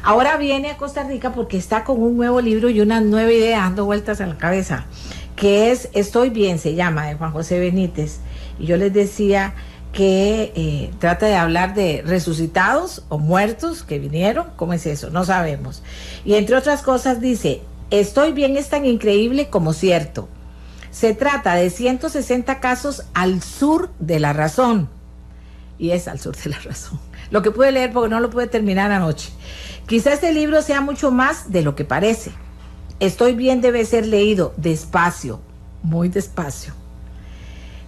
Ahora viene a Costa Rica porque está con un nuevo libro y una nueva idea dando vueltas a la cabeza, que es Estoy Bien, se llama, de Juan José Benítez. Y yo les decía que trata de hablar de resucitados o muertos que vinieron. ¿Cómo es eso? No sabemos. Y entre otras cosas dice, Estoy Bien es tan increíble como cierto. Se trata de 160 casos al sur de la razón. Y es al sur de la razón. Lo que pude leer porque no lo pude terminar anoche. Quizá este libro sea mucho más de lo que parece. Estoy Bien debe ser leído despacio, muy despacio.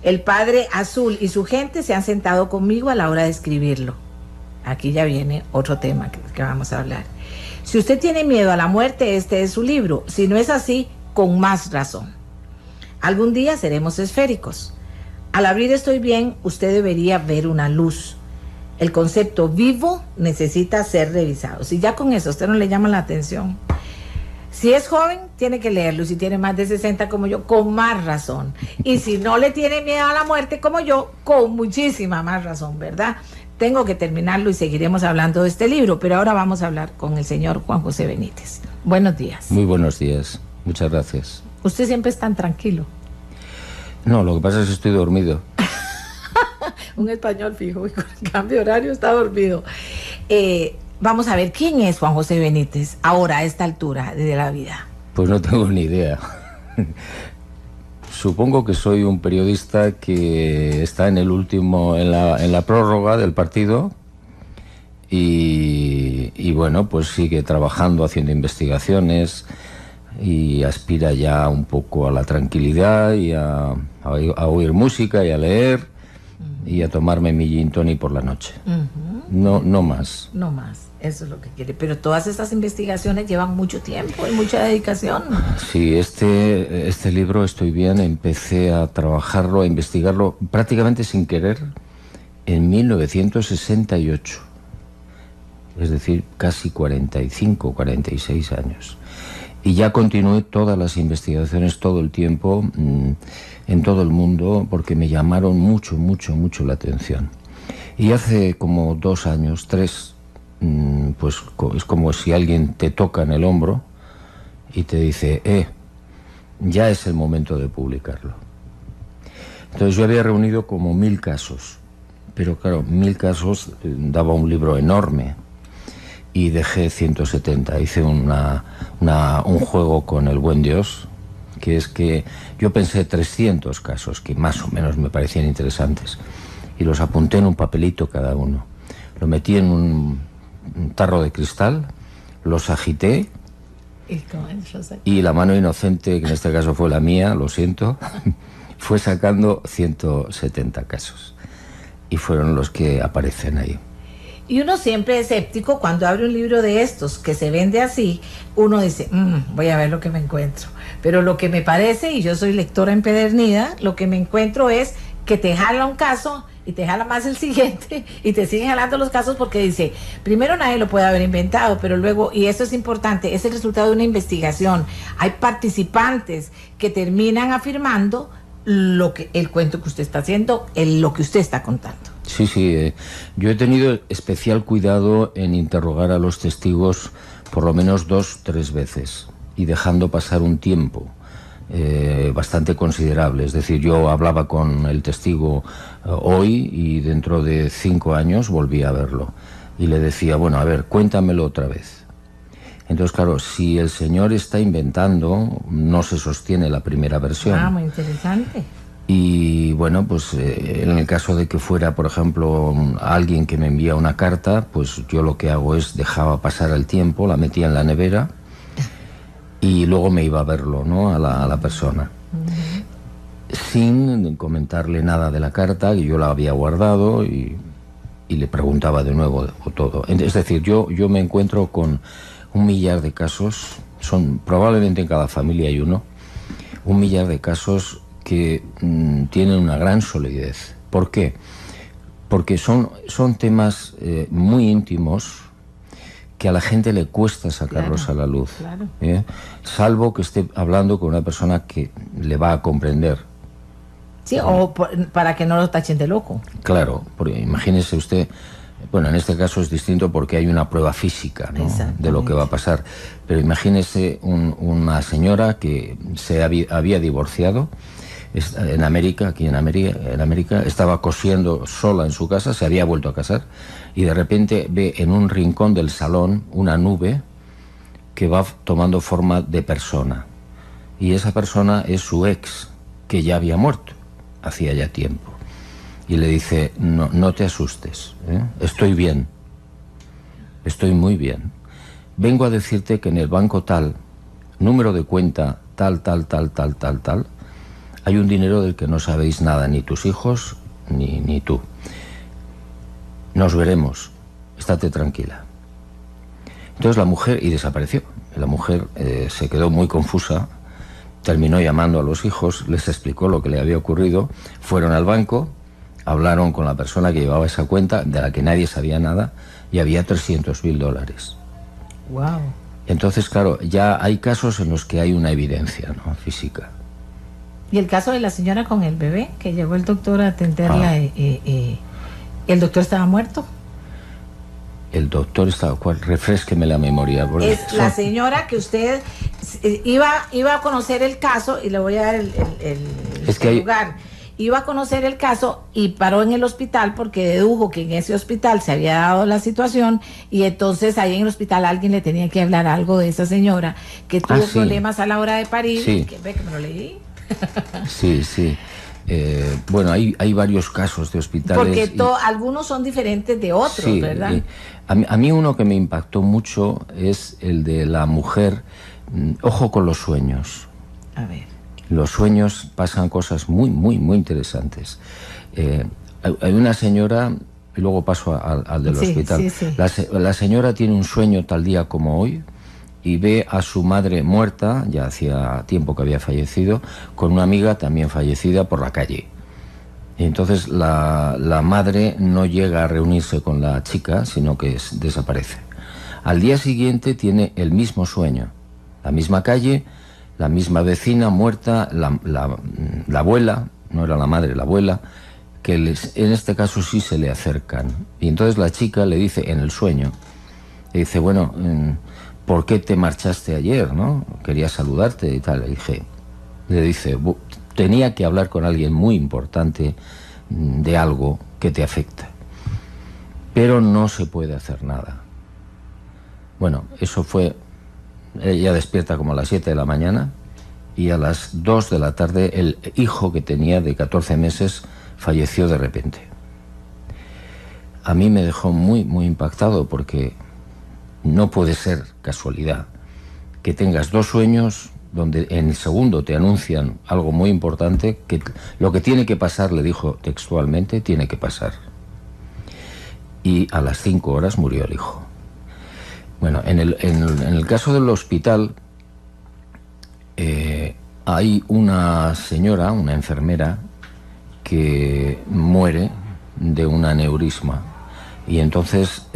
El Padre Azul y su gente se han sentado conmigo a la hora de escribirlo. Aquí ya viene otro tema que vamos a hablar. Si usted tiene miedo a la muerte, este es su libro. Si no es así, con más razón. Algún día seremos esféricos. Al abrir Estoy Bien, usted debería ver una luz. El concepto vivo necesita ser revisado. Si ya con eso a usted no le llama la atención, si es joven, tiene que leerlo. Si tiene más de 60 como yo, con más razón. Y si no le tiene miedo a la muerte como yo, con muchísima más razón, ¿verdad? Tengo que terminarlo y seguiremos hablando de este libro, pero ahora vamos a hablar con el señor Juan José Benítez. Buenos días. Muy buenos días. Muchas gracias. Usted siempre es tan tranquilo. No, lo que pasa es que estoy dormido. Un español fijo y con el cambio de horario está dormido. Vamos a ver, ¿quién es Juan José Benítez ahora a esta altura de la vida? Pues no tengo ni idea. Supongo que soy un periodista que está en la prórroga del partido y bueno, pues sigue trabajando, haciendo investigaciones y aspira ya un poco a la tranquilidad y a oír música y a leer y a tomarme mi gin tonic por la noche. No más. No más, eso es lo que quiere. Pero todas estas investigaciones llevan mucho tiempo y mucha dedicación. Sí, este libro, Estoy Bien, empecé a trabajarlo, a investigarlo prácticamente sin querer en 1968. Es decir, casi 45, 46 años. Y ya continué todas las investigaciones todo el tiempo en todo el mundo porque me llamaron mucho la atención. Y hace como 2 años, 3, pues es como si alguien te toca en el hombro y te dice, ya es el momento de publicarlo. Entonces yo había reunido como 1000 casos, pero claro, 1000 casos daba un libro enorme. Y dejé 170, hice un juego con el buen Dios, que es que yo pensé 300 casos que más o menos me parecían interesantes y los apunté en un papelito cada uno, lo metí en un tarro de cristal, los agité y la mano inocente, que en este caso fue la mía, lo siento, fue sacando 170 casos y fueron los que aparecen ahí. Y uno siempre es escéptico cuando abre un libro de estos que se vende así. Uno dice, voy a ver lo que me encuentro. Pero lo que me parece, y yo soy lectora empedernida, lo que me encuentro es que te jala un caso y te jala más el siguiente y te siguen jalando los casos porque dice, primero nadie lo puede haber inventado, pero luego, y eso es importante, es el resultado de una investigación. Hay participantes que terminan afirmando el cuento que usted está haciendo, lo que usted está contando. Sí, yo he tenido especial cuidado en interrogar a los testigos por lo menos 2-3 veces y dejando pasar un tiempo bastante considerable. Es decir, yo hablaba con el testigo hoy y dentro de 5 años volví a verlo y le decía, bueno, a ver, cuéntamelo otra vez. Entonces, claro, si el señor está inventando, no se sostiene la primera versión. Muy interesante. Y bueno, pues en el caso de que fuera, por ejemplo, alguien que me envía una carta, pues yo lo que hago es dejaba pasar el tiempo, la metía en la nevera y luego me iba a verlo, ¿no? a la persona. Sin comentarle nada de la carta, que yo la había guardado y le preguntaba de nuevo todo. Es decir, yo me encuentro con 1 millar de casos, probablemente en cada familia hay uno, 1 millar de casos que tienen una gran solidez. ¿Por qué? Porque son temas muy íntimos que a la gente le cuesta sacarlos a la luz. Claro. Salvo que esté hablando con una persona que le va a comprender. Sí, o para que no lo tachen de loco. Claro, porque imagínese usted Bueno, en este caso es distinto porque hay una prueba física, ¿no?, de lo que va a pasar. Pero imagínese una señora que había divorciado en América, aquí en América, estaba cosiendo sola en su casa, se había vuelto a casar, y de repente ve en un rincón del salón una nube que va tomando forma de persona. Y esa persona es su ex, que ya había muerto, hacía ya tiempo. Y le dice, no te asustes, ¿eh? Estoy bien, estoy muy bien. Vengo a decirte que en el banco tal, número de cuenta tal, hay un dinero del que no sabéis nada, ni tus hijos, ni tú. Nos veremos, estate tranquila. Entonces la mujer, y desapareció. La mujer se quedó muy confusa, terminó llamando a los hijos, les explicó lo que le había ocurrido, fueron al banco, hablaron con la persona que llevaba esa cuenta, de la que nadie sabía nada, y había $300.000. Wow. Entonces, claro, ya hay casos en los que hay una evidencia, ¿no?, física. Y el caso de la señora con el bebé, que llegó el doctor a atenderla, ¿el doctor estaba muerto? El doctor estaba... Refrésqueme la memoria. Es la señora que usted iba a conocer el caso, y le voy a dar el lugar. Iba a conocer el caso y paró en el hospital porque dedujo que en ese hospital se había dado la situación, y entonces ahí en el hospital alguien le tenía que hablar algo de esa señora que tuvo problemas a la hora de parir. Sí. Que me lo leí. Sí. Bueno, hay varios casos de hospitales. Porque algunos son diferentes de otros, sí, ¿verdad? A mí uno que me impactó mucho es el de la mujer. Ojo con los sueños. A ver. Los sueños pasan cosas muy interesantes. Hay una señora, y luego paso al del hospital. Sí. La señora tiene un sueño tal día como hoy, y ve a su madre muerta, ya hacía tiempo que había fallecido, con una amiga también fallecida por la calle. Y entonces la madre no llega a reunirse con la chica, sino que desaparece. Al día siguiente tiene el mismo sueño, la misma calle, la misma vecina muerta, la abuela, no era la madre, la abuela, que en este caso sí se le acercan. Y entonces la chica le dice en el sueño, le dice, bueno, ¿por qué te marchaste ayer, no? Quería saludarte y tal. Le dice, tenía que hablar con alguien muy importante de algo que te afecta, pero no se puede hacer nada. Bueno, eso fue... Ella despierta como a las 7 de la mañana, y a las 2 de la tarde el hijo que tenía de 14 meses falleció de repente. A mí me dejó muy impactado, porque no puede ser casualidad que tengas dos sueños donde en el segundo te anuncian algo muy importante, que lo que tiene que pasar, le dijo textualmente, tiene que pasar. Y a las 5 horas murió el hijo. Bueno, en el caso del hospital, hay una señora, una enfermera, que muere de un aneurisma, y entonces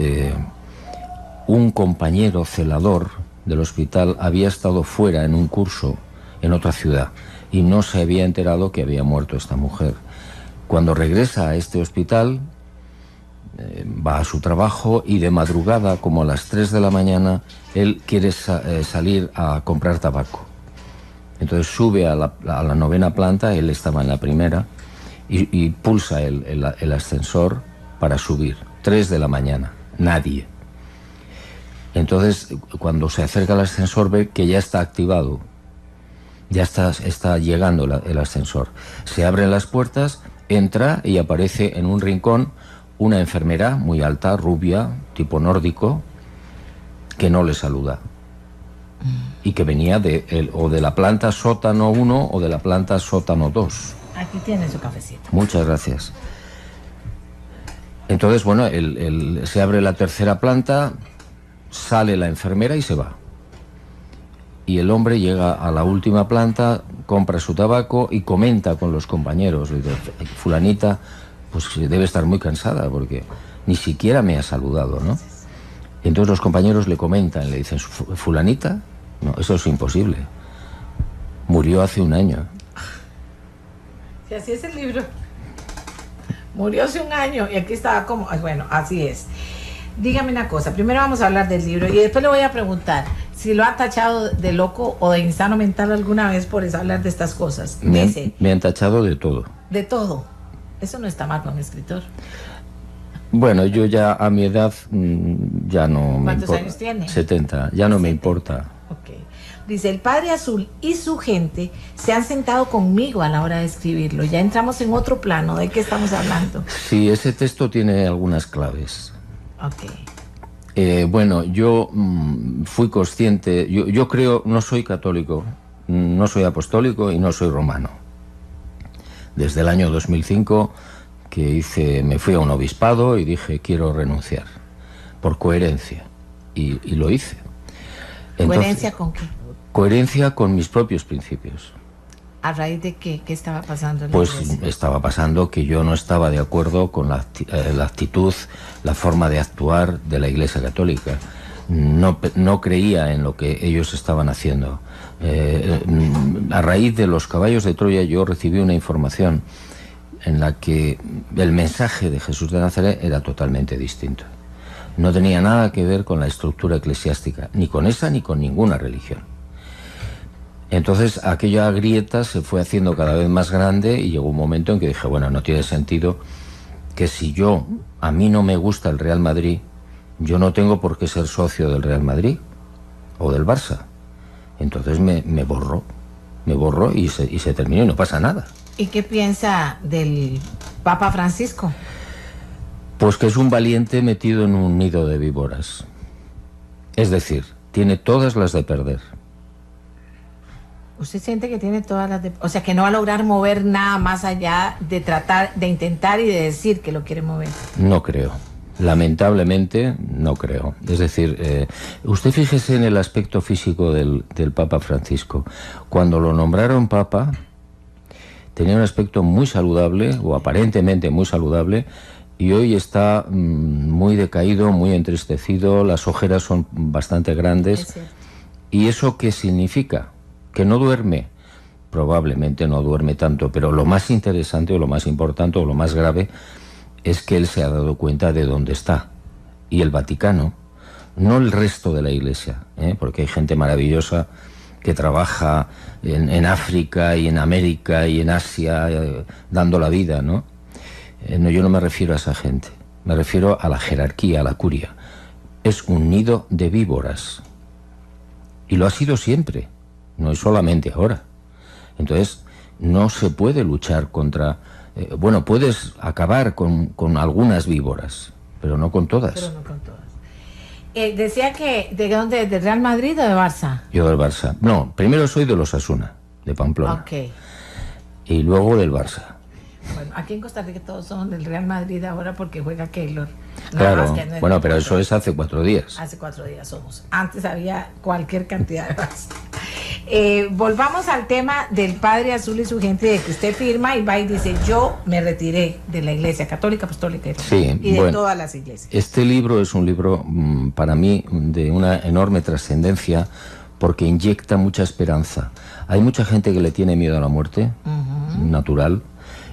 un compañero celador del hospital había estado fuera en un curso en otra ciudad y no se había enterado que había muerto esta mujer. Cuando regresa a este hospital, va a su trabajo, y de madrugada, como a las 3 de la mañana, él quiere salir a comprar tabaco. Entonces sube a la 9ª planta, él estaba en la primera, y pulsa el ascensor para subir. 3 de la mañana, nadie. Entonces, cuando se acerca al ascensor, ve que ya está activado, ya está llegando el ascensor. Se abren las puertas, entra y aparece en un rincón una enfermera muy alta, rubia, tipo nórdico, que no le saluda, y que venía o de la planta sótano 1 o de la planta sótano 2. Aquí tiene su cafecito. Muchas gracias. Entonces, bueno, se abre la 3ª planta, sale la enfermera y se va. Y el hombre llega a la última planta, compra su tabaco y comenta con los compañeros. Dice, fulanita, pues debe estar muy cansada porque ni siquiera me ha saludado, ¿no? Y entonces los compañeros le comentan, le dicen, ¿fulanita? No, eso es imposible. Murió hace un año. Si así es el libro. Murió hace un año y aquí estaba como, bueno, así es. Dígame una cosa, primero vamos a hablar del libro y después le voy a preguntar si lo ha tachado de loco o de insano mental alguna vez por eso hablar de estas cosas. Me han tachado de todo. De todo. Eso no está mal para un escritor. Bueno, yo ya a mi edad ya no me importa. ¿Cuántos años tiene? 70, ya no me importa. Ok. Dice, el Padre Azul y su gente se han sentado conmigo a la hora de escribirlo. Ya entramos en otro plano. ¿De qué estamos hablando? Sí, ese texto tiene algunas claves. Ok. Bueno, yo fui consciente, yo creo, no soy católico, no soy apostólico y no soy romano. Desde el año 2005 que me fui a un obispado y dije quiero renunciar, por coherencia, y lo hice. Entonces, ¿Coherencia con qué? Coherencia con mis propios principios. ¿A raíz de qué? ¿Qué estaba pasando en la Pues iglesia? estaba pasando que yo no estaba de acuerdo con la actitud, la forma de actuar de la Iglesia Católica. No creía en lo que ellos estaban haciendo. A raíz de los caballos de Troya yo recibí una información en la que el mensaje de Jesús de Nazaret era totalmente distinto. No tenía nada que ver con la estructura eclesiástica, ni con esa ni con ninguna religión. Entonces aquella grieta se fue haciendo cada vez más grande y llegó un momento en que dije, bueno, no tiene sentido que si a mí no me gusta el Real Madrid, yo no tengo por qué ser socio del Real Madrid o del Barça. Entonces me borró y se terminó y no pasa nada. ¿Y qué piensa del Papa Francisco? Pues que es un valiente metido en un nido de víboras. Es decir, tiene todas las de perder. ¿Usted siente que tiene todas las de... O sea, que no va a lograr mover nada más allá de tratar, de intentar y de decir que lo quiere mover? No creo. Lamentablemente, no creo. Es decir, usted fíjese en el aspecto físico del Papa Francisco. Cuando lo nombraron Papa, tenía un aspecto muy saludable, o aparentemente muy saludable, y hoy está muy decaído, muy entristecido, las ojeras son bastante grandes. ¿Y eso qué significa? ¿Que no duerme? Probablemente no duerme tanto, pero lo más interesante o lo más importante o lo más grave es que él se ha dado cuenta de dónde está. Y el Vaticano, no el resto de la Iglesia, porque hay gente maravillosa que trabaja en África y en América y en Asia dando la vida, ¿no? No, yo no me refiero a esa gente, me refiero a la jerarquía, a la curia. Es un nido de víboras. Y lo ha sido siempre, no es solamente ahora. Entonces, no se puede luchar contra... bueno, puedes acabar con algunas víboras, pero no con todas. Pero no con todas. Decía que, ¿de dónde? ¿Del Real Madrid o de Barça? Yo del Barça. No, primero soy de los Osasuna, de Pamplona. Ok. Y luego del Barça. Bueno, aquí en Costa Rica todos son del Real Madrid ahora porque juega Keylor. Claro, bueno, pero eso es hace 4 días. Hace 4 días somos. Antes había cualquier cantidad de Barça. Volvamos al tema del Padre Azul y su gente, de que usted firma y va y dice, yo me retiré de la Iglesia Católica, Apostólica y de todas las iglesias. Este libro es un libro para mí de una enorme trascendencia porque inyecta mucha esperanza. Hay mucha gente que le tiene miedo a la muerte, natural,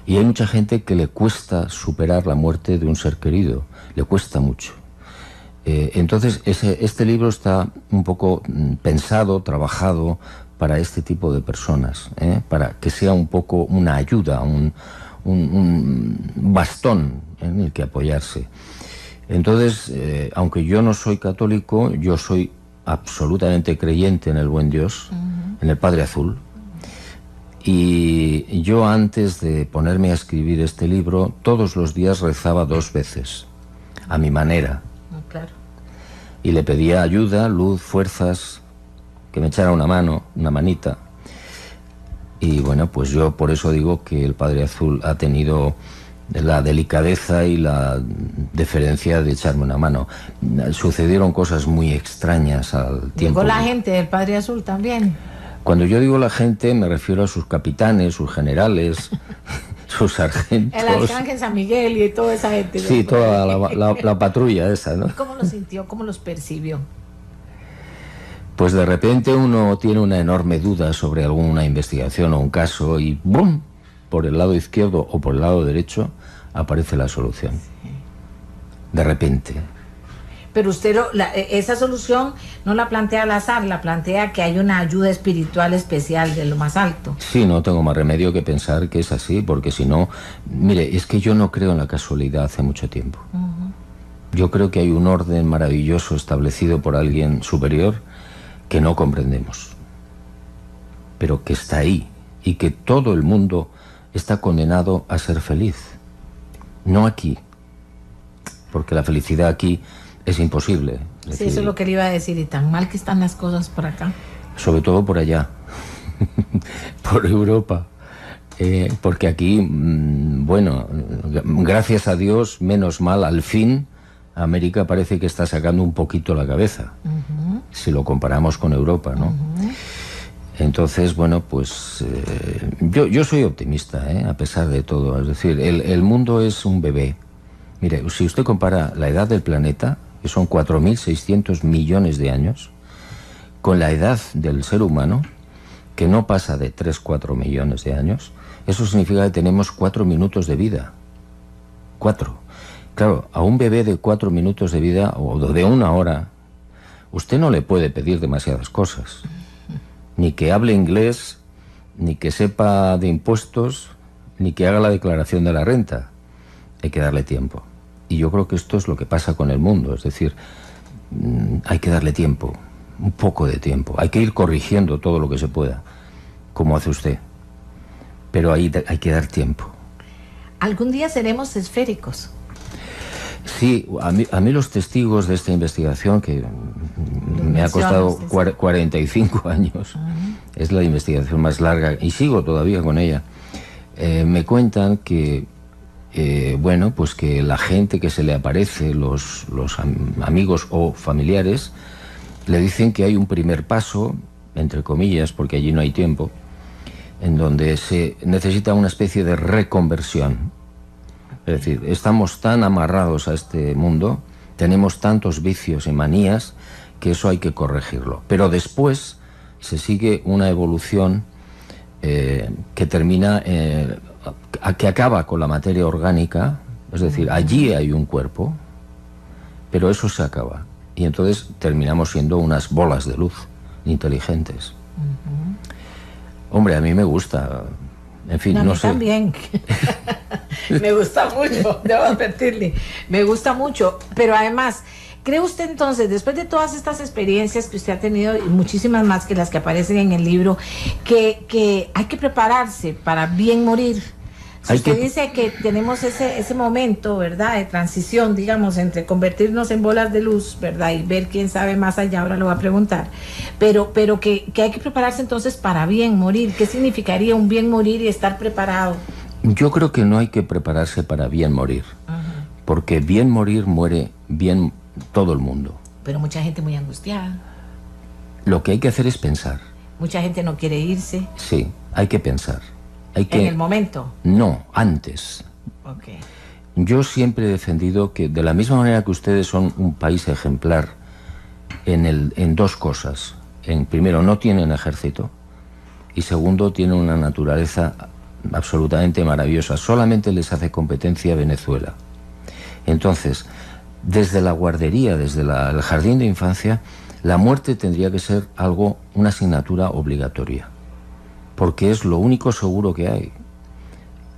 y hay mucha gente que le cuesta superar la muerte de un ser querido, le cuesta mucho. Entonces este libro está un poco pensado, trabajado para este tipo de personas, para que sea un poco una ayuda, un bastón en el que apoyarse. Entonces, aunque yo no soy católico, yo soy absolutamente creyente en el buen Dios, en el Padre Azul. Y yo antes de ponerme a escribir este libro, todos los días rezaba 2 veces, a mi manera. Claro. Y le pedía ayuda, luz, fuerzas, que me echara una mano, una manita. Y bueno, pues yo por eso digo que el Padre Azul ha tenido la delicadeza y la deferencia de echarme una mano. Sucedieron cosas muy extrañas al tiempo. ¿Llegó la gente del Padre Azul también? Cuando yo digo la gente me refiero a sus capitanes, sus generales, sus sargentos. El Arcángel San Miguel y toda esa gente. Sí, toda la patrulla esa, ¿no? ¿Y cómo los sintió? ¿Cómo los percibió? Pues de repente uno tiene una enorme duda sobre alguna investigación o un caso y ¡bum! Por el lado izquierdo o por el lado derecho aparece la solución. De repente. Pero usted esa solución no la plantea al azar, la plantea que hay una ayuda espiritual especial de lo más alto. Sí, no tengo más remedio que pensar que es así, porque si no, mire, es que yo no creo en la casualidad hace mucho tiempo. Yo creo que hay un orden maravilloso establecido por alguien superior que no comprendemos, pero que está ahí y que todo el mundo está condenado a ser feliz. No aquí, porque la felicidad aquí es imposible. Es decir, eso es lo que le iba a decir, y tan mal que están las cosas por acá. Sobre todo por allá, por Europa. Porque aquí, bueno, gracias a Dios, menos mal, al fin, América parece que está sacando un poquito la cabeza, si lo comparamos con Europa, ¿no? Entonces, bueno, pues yo soy optimista, a pesar de todo. Es decir, el mundo es un bebé. Mire, si usted compara la edad del planeta, que son 4.600 millones de años, con la edad del ser humano, que no pasa de 3-4 millones de años, eso significa que tenemos 4 minutos de vida. 4. Claro, a un bebé de 4 minutos de vida, o de 1 hora, usted no le puede pedir demasiadas cosas. Ni que hable inglés, ni que sepa de impuestos, ni que haga la declaración de la renta. Hay que darle tiempo. Y yo creo que esto es lo que pasa con el mundo, es decir, hay que darle tiempo, un poco de tiempo. Hay que ir corrigiendo todo lo que se pueda, como hace usted. Pero ahí hay que dar tiempo. ¿Algún día seremos esféricos? Sí, a mí los testigos de esta investigación, que me ha costado 45 años, es la investigación más larga, y sigo todavía con ella, me cuentan que bueno, pues que la gente que se le aparece, los amigos o familiares, le dicen que hay un primer paso, entre comillas, porque allí no hay tiempo, en donde se necesita una especie de reconversión. Es decir, estamos tan amarrados a este mundo, tenemos tantos vicios y manías, que eso hay que corregirlo. Pero después se sigue una evolución que termina... que acaba con la materia orgánica, es decir, allí hay un cuerpo, pero eso se acaba. Y entonces terminamos siendo unas bolas de luz inteligentes. Hombre, a mí me gusta. En fin, no sé. También. Me gusta mucho, debo advertirle. Me gusta mucho, pero además... ¿Cree usted entonces, después de todas estas experiencias que usted ha tenido, y muchísimas más que las que aparecen en el libro, que hay que prepararse para bien morir? Si usted dice que tenemos ese momento, ¿verdad?, de transición, digamos, entre convertirnos en bolas de luz, ¿verdad?, y ver quién sabe más allá, ahora lo va a preguntar, pero que hay que prepararse entonces para bien morir. ¿Qué significaría un bien morir y estar preparado? Yo creo que no hay que prepararse para bien morir, porque bien morir muere bien todo el mundo. Pero mucha gente muy angustiada. Lo que hay que hacer es pensar. Mucha gente no quiere irse. Sí, hay que pensar. Hay que... ¿En el momento? No, antes. Okay. Yo siempre he defendido que de la misma manera que ustedes son un país ejemplar en dos cosas. Primero, no tienen ejército, y segundo, tienen una naturaleza absolutamente maravillosa. Solamente les hace competencia Venezuela. Entonces, desde la guardería, desde el jardín de infancia, la muerte tendría que ser una asignatura obligatoria, porque es lo único seguro que hay.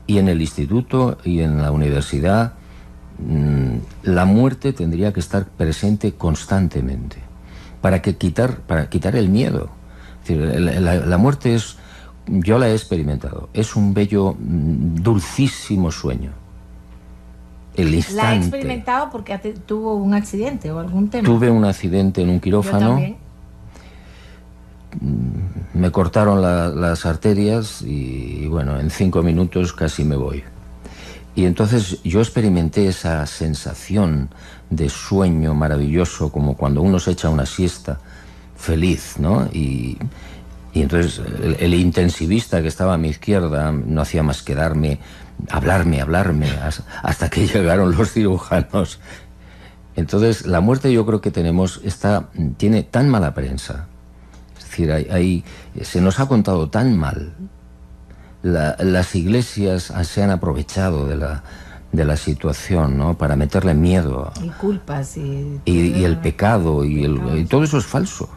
Y en el instituto y en la universidad, la muerte tendría que estar presente constantemente, para quitar el miedo. Es decir, la muerte es, yo la he experimentado, es un bello, dulcísimo sueño. El instante. ¿La ha experimentado porque tuvo un accidente o algún tema? Tuve un accidente en un quirófano. Yo también. Me cortaron las arterias y bueno, en 5 minutos casi me voy. Y entonces yo experimenté esa sensación de sueño maravilloso, como cuando uno se echa una siesta feliz, ¿no? Y entonces el intensivista que estaba a mi izquierda no hacía más que hablarme, hasta que llegaron los cirujanos. Entonces la muerte, yo creo que tiene tan mala prensa. Es decir, se nos ha contado tan mal. Las iglesias se han aprovechado de la situación, ¿no? Para meterle miedo. Y culpas. Y el pecado, y todo eso es falso.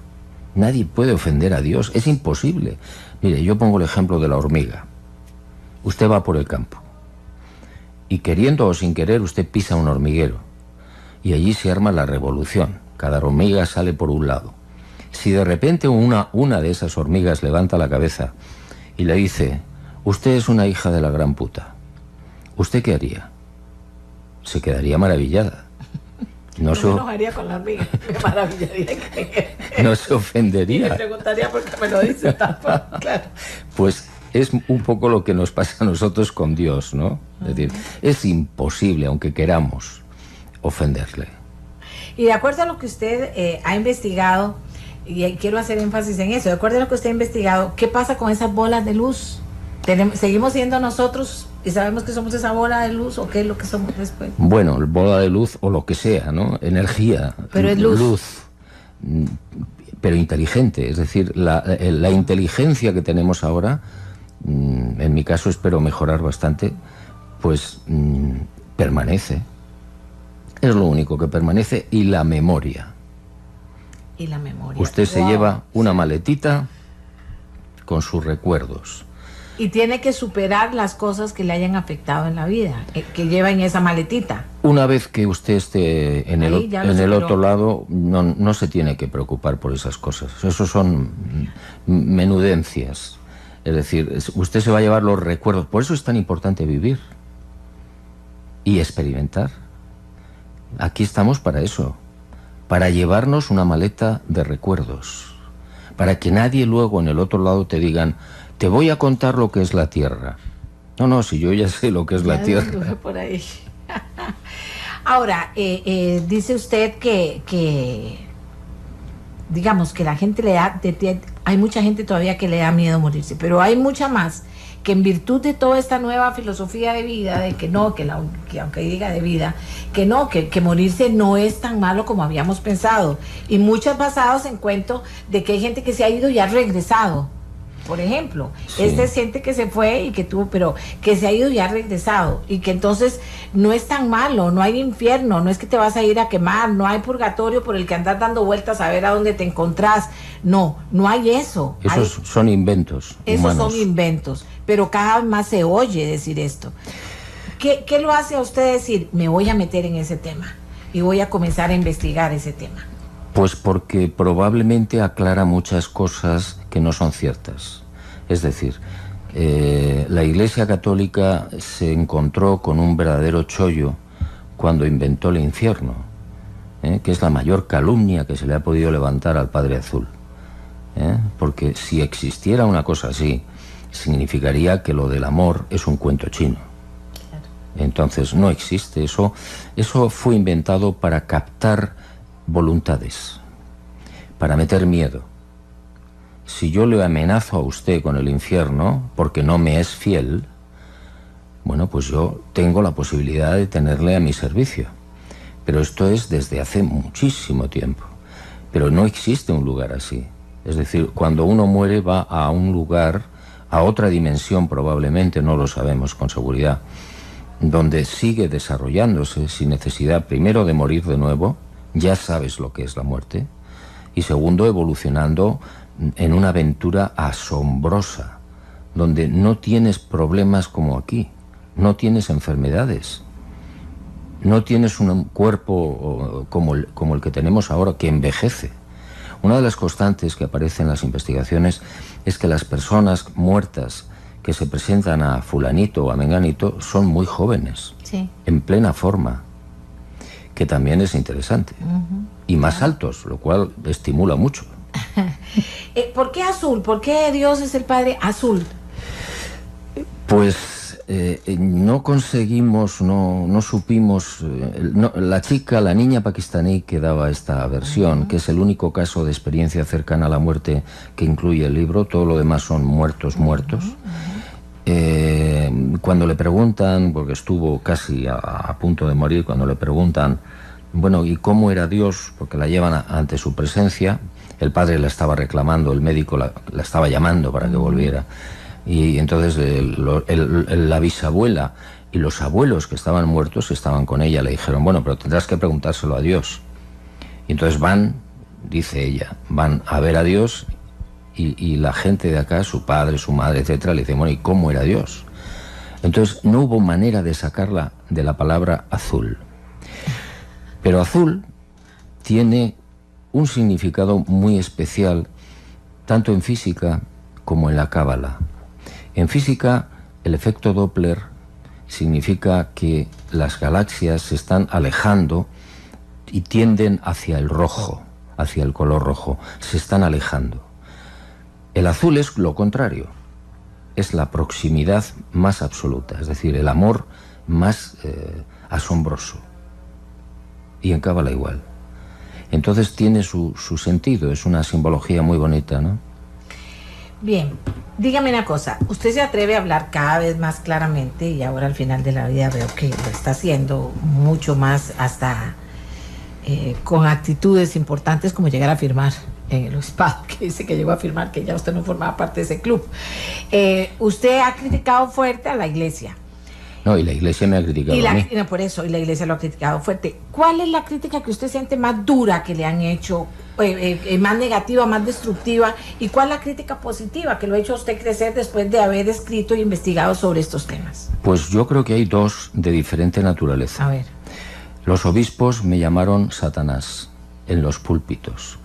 Nadie puede ofender a Dios, es imposible. Mire, yo pongo el ejemplo de la hormiga. Usted va por el campo y queriendo o sin querer usted pisa un hormiguero y allí se arma la revolución. Cada hormiga sale por un lado. Si de repente una de esas hormigas levanta la cabeza y le dice: usted es una hija de la gran puta, ¿usted qué haría? Se quedaría maravillada. No me enojaría con la hormiga, me maravillaría. No se ofendería. Y me preguntaría por qué me lo dice tampoco, claro. Pues es un poco lo que nos pasa a nosotros con Dios, ¿no? Es decir, es imposible, aunque queramos, ofenderle. Y de acuerdo a lo que usted ha investigado, y quiero hacer énfasis en eso, de acuerdo a lo que usted ha investigado, ¿qué pasa con esas bolas de luz? ¿Seguimos siendo nosotros y sabemos que somos esa bola de luz, o qué es lo que somos después? Bueno, bola de luz o lo que sea, ¿no? Energía. Pero es luz. Luz, pero inteligente. Es decir, la inteligencia que tenemos ahora, en mi caso espero mejorar bastante, pues permanece. Es lo único que permanece. Y la memoria. Y la memoria. Usted se lleva una maletita con sus recuerdos. Y tiene que superar las cosas que le hayan afectado en la vida, que lleva en esa maletita. Una vez que usted esté en el otro lado, no se tiene que preocupar por esas cosas. Eso son menudencias. Es decir, usted se va a llevar los recuerdos. Por eso es tan importante vivir y experimentar. Aquí estamos para eso, para llevarnos una maleta de recuerdos, para que nadie luego en el otro lado te digan: te voy a contar lo que es la Tierra. No, si yo ya sé lo que es la Tierra. Por ahí. Ahora, dice usted que digamos que la gente le da, hay mucha gente todavía que le da miedo morirse, pero hay mucha más que en virtud de toda esta nueva filosofía de vida, de que no, que aunque diga de vida, que no, que morirse no es tan malo como habíamos pensado. Y muchas basadas en cuento de que hay gente que se ha ido y ha regresado. Por ejemplo, sí. Es gente que se fue y que tuvo, pero que se ha ido y ha regresado, y que entonces no es tan malo, no hay infierno, no es que te vas a ir a quemar, no hay purgatorio por el que andas dando vueltas a ver a dónde te encontrás, no hay eso. Esos son inventos Esos humanos. son inventos, pero cada vez más se oye decir esto. ¿Qué lo hace a usted decir: me voy a meter en ese tema y voy a comenzar a investigar ese tema? Pues porque probablemente aclara muchas cosas que no son ciertas. Es decir, la Iglesia Católica se encontró con un verdadero chollo cuando inventó el infierno, que es la mayor calumnia que se le ha podido levantar al Padre Azul. Porque si existiera una cosa así, significaría que lo del amor es un cuento chino. Claro. Entonces no existe eso. Eso fue inventado para captar voluntades, para meter miedo. Si yo le amenazo a usted con el infierno porque no me es fiel, bueno, pues yo tengo la posibilidad de tenerle a mi servicio. Pero esto es desde hace muchísimo tiempo. Pero no existe un lugar así. Es decir, cuando uno muere va a un lugar, a otra dimensión probablemente, no lo sabemos con seguridad, donde sigue desarrollándose sin necesidad, primero, de morir de nuevo. Ya sabes lo que es la muerte. Y segundo, evolucionando en una aventura asombrosa, donde no tienes problemas como aquí, no tienes enfermedades, no tienes un cuerpo como el que tenemos ahora, que envejece. Una de las constantes que aparece en las investigaciones es que las personas muertas que se presentan a fulanito o a menganito son muy jóvenes, sí, en plena forma, que también es interesante, y más altos, lo cual estimula mucho. ¿Por qué azul? ¿Por qué Dios es el Padre azul? Pues no conseguimos, no supimos, la niña pakistaní que daba esta versión, que es el único caso de experiencia cercana a la muerte que incluye el libro, todo lo demás son muertos. Cuando le preguntan, porque estuvo casi a punto de morir, cuando le preguntan, bueno, ¿y cómo era Dios? Porque la llevan ante su presencia, el padre la estaba reclamando, el médico la estaba llamando para que volviera, y entonces la bisabuela Y los abuelos que estaban muertos estaban con ella. Le dijeron, bueno, pero tendrás que preguntárselo a Dios. Y entonces van, dice ella, van a ver a Dios y la gente de acá, su padre, su madre, etcétera, le dicen, bueno, ¿y cómo era Dios? Entonces no hubo manera de sacarla de la palabra azul. Pero azul tiene un significado muy especial, tanto en física como en la cábala. En física, el efecto Doppler significa que las galaxias se están alejando y tienden hacia el rojo, hacia el color rojo, se están alejando. El azul es lo contrario, es la proximidad más absoluta, es decir, el amor más asombroso. Y en cábala igual. Entonces tiene su sentido, es una simbología muy bonita, ¿no? Bien, dígame una cosa, usted se atreve a hablar cada vez más claramente y ahora al final de la vida veo que lo está haciendo mucho más, hasta con actitudes importantes como llegar a firmar en el obispado, que dice que llegó a firmar que ya usted no formaba parte de ese club. Usted ha criticado fuerte a la iglesia. No, y la iglesia me ha criticado a mí. No, por eso, y la iglesia lo ha criticado fuerte. ¿Cuál es la crítica que usted siente más dura que le han hecho, más negativa, más destructiva? ¿Y cuál es la crítica positiva que lo ha hecho a usted crecer después de haber escrito e investigado sobre estos temas? Pues yo creo que hay dos de diferente naturaleza. A ver. Los obispos me llamaron Satanás en los púlpitos,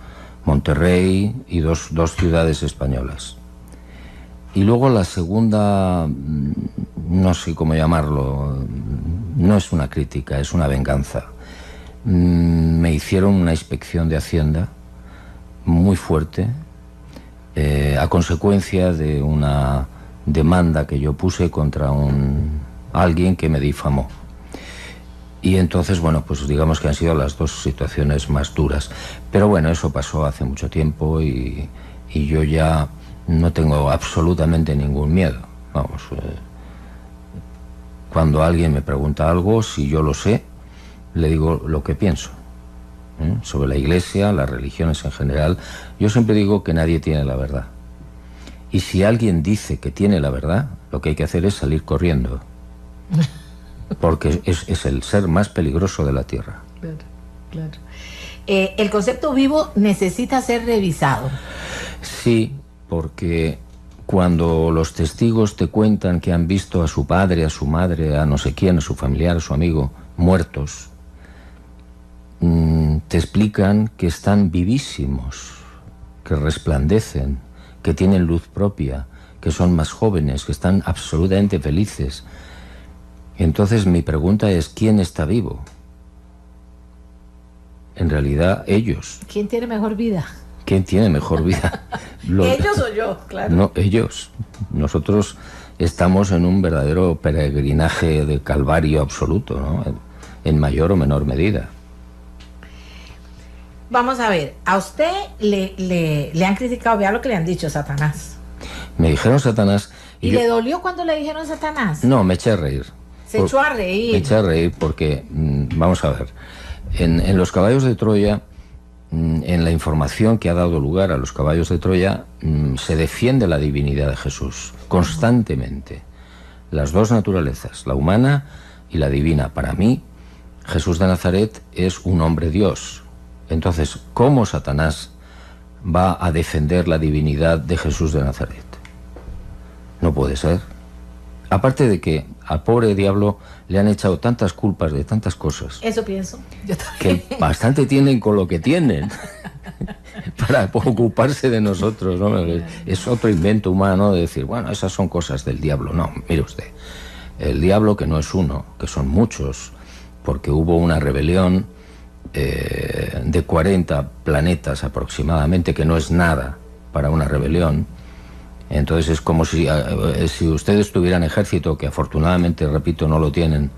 Monterrey y dos ciudades españolas. Y luego la segunda, no sé cómo llamarlo, no es una crítica, es una venganza. Me hicieron una inspección de Hacienda muy fuerte, a consecuencia de una demanda que yo puse contra alguien que me difamó. Y entonces, bueno, pues digamos que han sido las dos situaciones más duras. Pero bueno, eso pasó hace mucho tiempo y yo ya no tengo absolutamente ningún miedo. Vamos, cuando alguien me pregunta algo, si yo lo sé, le digo lo que pienso. Sobre la iglesia, las religiones en general, yo siempre digo que nadie tiene la verdad. Y si alguien dice que tiene la verdad, lo que hay que hacer es salir corriendo. Porque es el ser más peligroso de la tierra. Claro, claro. El concepto vivo necesita ser revisado. Sí, porque cuando los testigos te cuentan que han visto a su padre, a su madre, a no sé quién, a su familiar, a su amigo, muertos, te explican que están vivísimos, que resplandecen, que tienen luz propia, que son más jóvenes, que están absolutamente felices. Entonces mi pregunta es, ¿quién está vivo? En realidad, ellos. ¿Quién tiene mejor vida? ¿Quién tiene mejor vida? ¿Ellos o yo? Claro. No, ellos. Nosotros estamos en un verdadero peregrinaje de calvario absoluto, ¿no? En mayor o menor medida. Vamos a ver, a usted le han criticado, vea lo que le han dicho, Satanás. Me dijeron Satanás. ¿Y le dolió cuando le dijeron Satanás? No, me eché a reír. Se echó a reír. Me eché a reír porque, vamos a ver, en los caballos de Troya, en la información que ha dado lugar a los caballos de Troya, se defiende la divinidad de Jesús constantemente. Las dos naturalezas, la humana y la divina. Para mí, Jesús de Nazaret es un hombre Dios. Entonces, ¿cómo Satanás va a defender la divinidad de Jesús de Nazaret? No puede ser. Aparte de que al pobre diablo le han echado tantas culpas de tantas cosas. Eso pienso. Yo también. Que bastante tienen con lo que tienen para ocuparse de nosotros, ¿no? Es otro invento humano de decir, bueno, esas son cosas del diablo. No, mire usted, el diablo, que no es uno, que son muchos, porque hubo una rebelión de 40 planetas aproximadamente, que no es nada para una rebelión. Entonces es como si ustedes tuvieran ejército, que afortunadamente, repito, no lo tienen,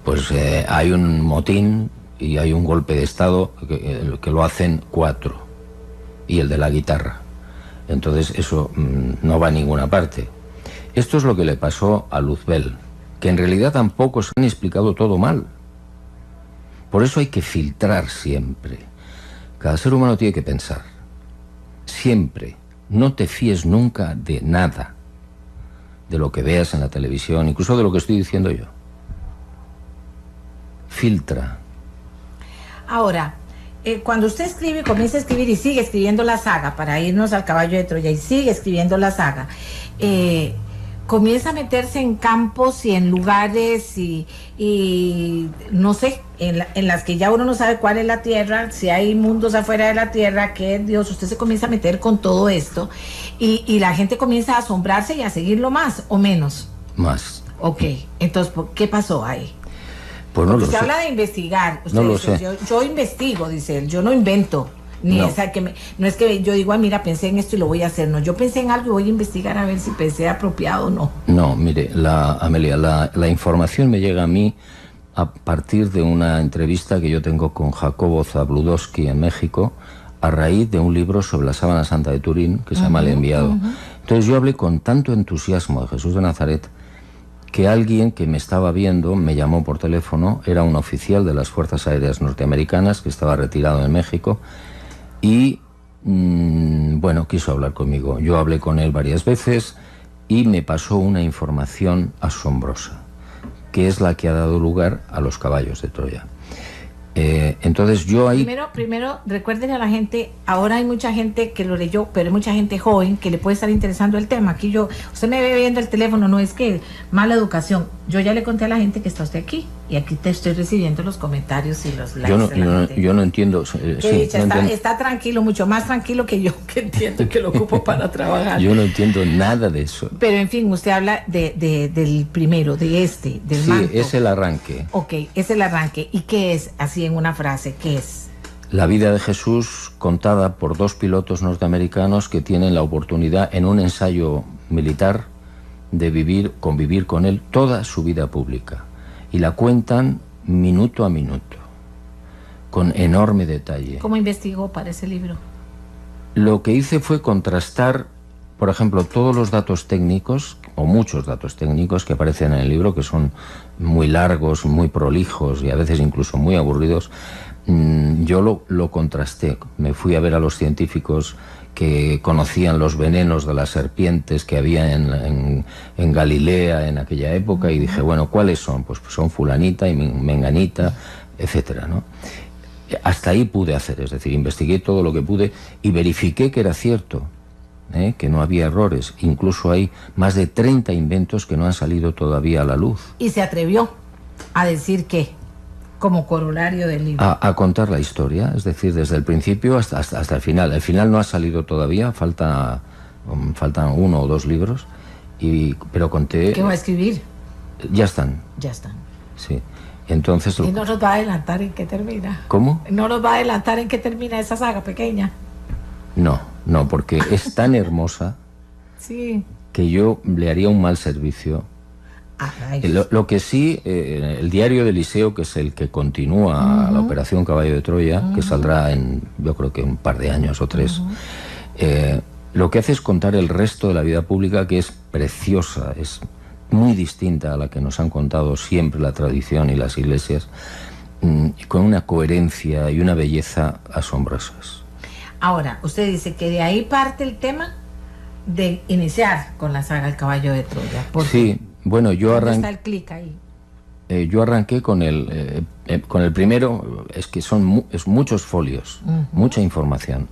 pues hay un motín y hay un golpe de estado que lo hacen 4, y el de la guitarra. Entonces eso no va a ninguna parte. Esto es lo que le pasó a Luzbel, que en realidad tampoco se han explicado todo mal. Por eso hay que filtrar siempre. Cada ser humano tiene que pensar. Siempre. No te fíes nunca de nada. de lo que veas en la televisión, incluso de lo que estoy diciendo yo. Filtra. Ahora, cuando usted escribe, comienza a escribir y sigue escribiendo la saga, para irnos al Caballo de Troya, y sigue escribiendo la saga, comienza a meterse en campos y en lugares y no sé, en las que ya uno no sabe cuál es la tierra, si hay mundos afuera de la tierra, qué es Dios. Usted se comienza a meter con todo esto y la gente comienza a asombrarse y a seguirlo más o menos. Más. Ok, entonces, ¿qué pasó ahí? Pues no Porque lo se sé. habla de investigar. Usted No lo dice, sé. yo investigo, dice él, yo no invento. Ni No. esa que no es que yo digo, mira, pensé en esto y lo voy a hacer. No, yo pensé en algo y voy a investigar a ver si pensé apropiado o no. No, mire, Amelia, la información me llega a mí a partir de una entrevista que yo tengo con Jacobo Zabludowski en México, a raíz de un libro sobre la sábana santa de Turín que se llama El Enviado. Entonces yo hablé con tanto entusiasmo de Jesús de Nazaret que alguien que me estaba viendo me llamó por teléfono. Era un oficial de las Fuerzas Aéreas Norteamericanas que estaba retirado en México y, bueno, quiso hablar conmigo. Yo hablé con él varias veces y me pasó una información asombrosa, que es la que ha dado lugar a los caballos de Troya. Entonces yo ahí... Primero, recuerden a la gente, ahora hay mucha gente que lo leyó, pero hay mucha gente joven que le puede estar interesando el tema. Aquí usted me ve viendo el teléfono, no es que mala educación. Yo ya le conté a la gente que está usted aquí y aquí te estoy recibiendo los comentarios y los likes de la gente. Yo no entiendo... Está tranquilo, mucho más tranquilo que yo, que entiendo que lo ocupo para trabajar. Yo no entiendo nada de eso. Pero en fin, usted habla del primero, del manto. Sí, es el arranque. Ok, es el arranque. ¿Y qué es, así en una frase, qué es? La vida de Jesús contada por dos pilotos norteamericanos que tienen la oportunidad en un ensayo militar de convivir con él toda su vida pública. Y la cuentan minuto a minuto, con enorme detalle. ¿Cómo investigó para ese libro? Lo que hice fue contrastar, por ejemplo, todos los datos técnicos, o muchos datos técnicos que aparecen en el libro, que son muy largos, muy prolijos y a veces incluso muy aburridos. Yo lo contrasté. Me fui a ver a los científicos que conocían los venenos de las serpientes que había en Galilea en aquella época y dije, bueno, ¿cuáles son? Pues son fulanita y menganita, etcétera, ¿no? Hasta ahí pude hacer, es decir, investigué todo lo que pude y verifiqué que era cierto, que no había errores. Incluso hay más de 30 inventos que no han salido todavía a la luz. Y se atrevió a decir que, como corolario del libro. A contar la historia, es decir, desde el principio hasta el final. El final no ha salido todavía, faltan 1 o 2 libros, pero conté... ¿Qué va a escribir? Ya están. Ya están. Sí. Entonces... ¿Y no nos va a adelantar en qué termina? ¿Cómo? ¿No nos va a adelantar en qué termina esa saga pequeña? No, porque es tan hermosa sí. que yo le haría un mal servicio. Lo que sí, el diario de Eliseo, que es el que continúa la operación Caballo de Troya, que saldrá en, yo creo que un par de años o 3, lo que hace es contar el resto de la vida pública, que es preciosa, es muy distinta a la que nos han contado siempre la tradición y las iglesias, con una coherencia y una belleza asombrosas. Ahora, usted dice que de ahí parte el tema de iniciar con la saga El Caballo de Troya. Sí, bueno, yo arranqué... ¿Dónde está el clic ahí? Yo arranqué con el primero, es que es muchos folios, mucha información.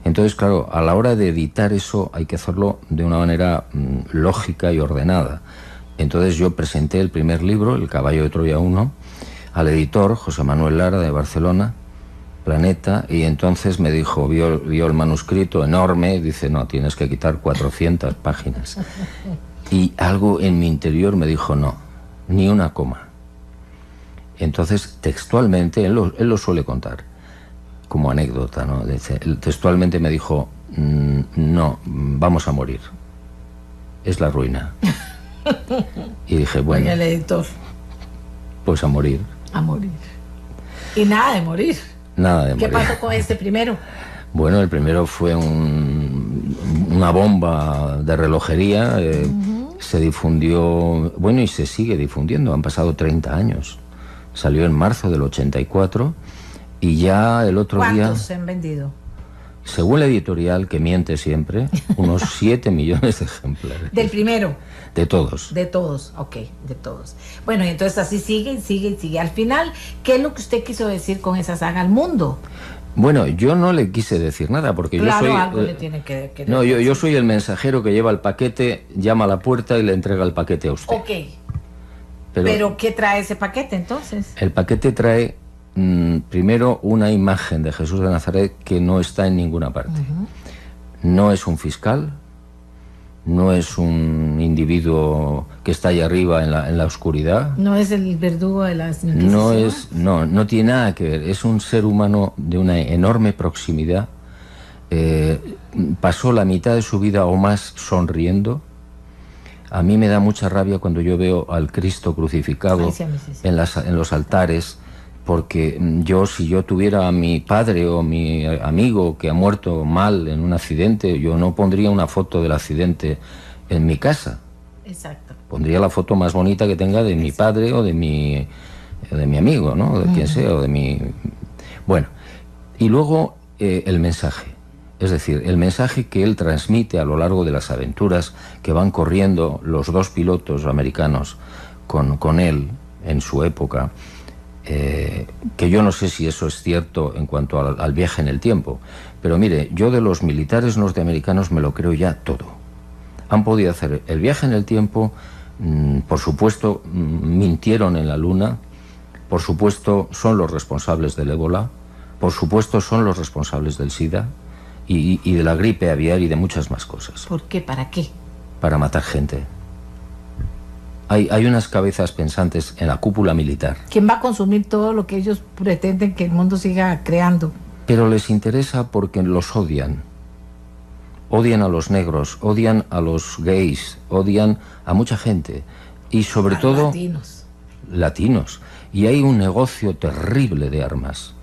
Entonces, claro, a la hora de editar eso hay que hacerlo de una manera lógica y ordenada. Entonces yo presenté el primer libro, El Caballo de Troya 1, al editor José Manuel Lara de Barcelona, Planeta, y entonces me dijo, vio el manuscrito enorme, y dice, no, tienes que quitar 400 páginas. Y algo en mi interior me dijo, no, ni una coma. Entonces, textualmente, él lo suele contar como anécdota, ¿no? Dice, textualmente me dijo, no, vamos a morir. Es la ruina. Y dije, bueno, el editor. Pues a morir. A morir. Y nada de morir. Nada de ¿Qué morir. pasó con este primero? Bueno, el primero fue una bomba de relojería. Se difundió, bueno, y se sigue difundiendo. Han pasado 30 años. Salió en marzo del 84 y ya el otro día... ¿Cuántos se han vendido? según la editorial, que miente siempre, unos 7 millones de ejemplares. ¿Del primero? De todos. De todos, ok, de todos. Bueno, y entonces así sigue y sigue y sigue. Al final, ¿qué es lo que usted quiso decir con esa saga al mundo? Bueno, yo no le quise decir nada, porque claro, yo soy... algo le tiene que no, yo soy el mensajero que lleva el paquete, llama a la puerta y le entrega el paquete a usted. Ok. Pero ¿qué trae ese paquete entonces? El paquete trae, primero, una imagen de Jesús de Nazaret que no está en ninguna parte. No es un fiscal, no es un individuo que está ahí arriba en la oscuridad. No es el verdugo de las Inquisiciones. No tiene nada que ver. Es un ser humano de una enorme proximidad. Pasó la mitad de su vida o más sonriendo. A mí me da mucha rabia cuando yo veo al Cristo crucificado en los altares, porque si yo tuviera a mi padre o mi amigo que ha muerto mal en un accidente, yo no pondría una foto del accidente en mi casa. Exacto. Pondría la foto más bonita que tenga de mi padre o de mi amigo, ¿no? De quien sea, o de mi... Bueno, y luego el mensaje. Es decir, el mensaje que él transmite a lo largo de las aventuras que van corriendo los dos pilotos americanos con él en su época, que yo no sé si eso es cierto en cuanto al viaje en el tiempo, pero mire, yo de los militares norteamericanos me lo creo ya todo. Han podido hacer el viaje en el tiempo, por supuesto mintieron en la Luna, por supuesto son los responsables del ébola, por supuesto son los responsables del SIDA, y de la gripe aviar y de muchas más cosas. ¿Por qué? ¿Para qué? Para matar gente. Hay unas cabezas pensantes en la cúpula militar. ¿Quién va a consumir todo lo que ellos pretenden que el mundo siga creando? Pero les interesa porque los odian. Odian a los negros, odian a los gays, odian a mucha gente. Y sobre todo... latinos. Latinos. Y hay un negocio terrible de armas.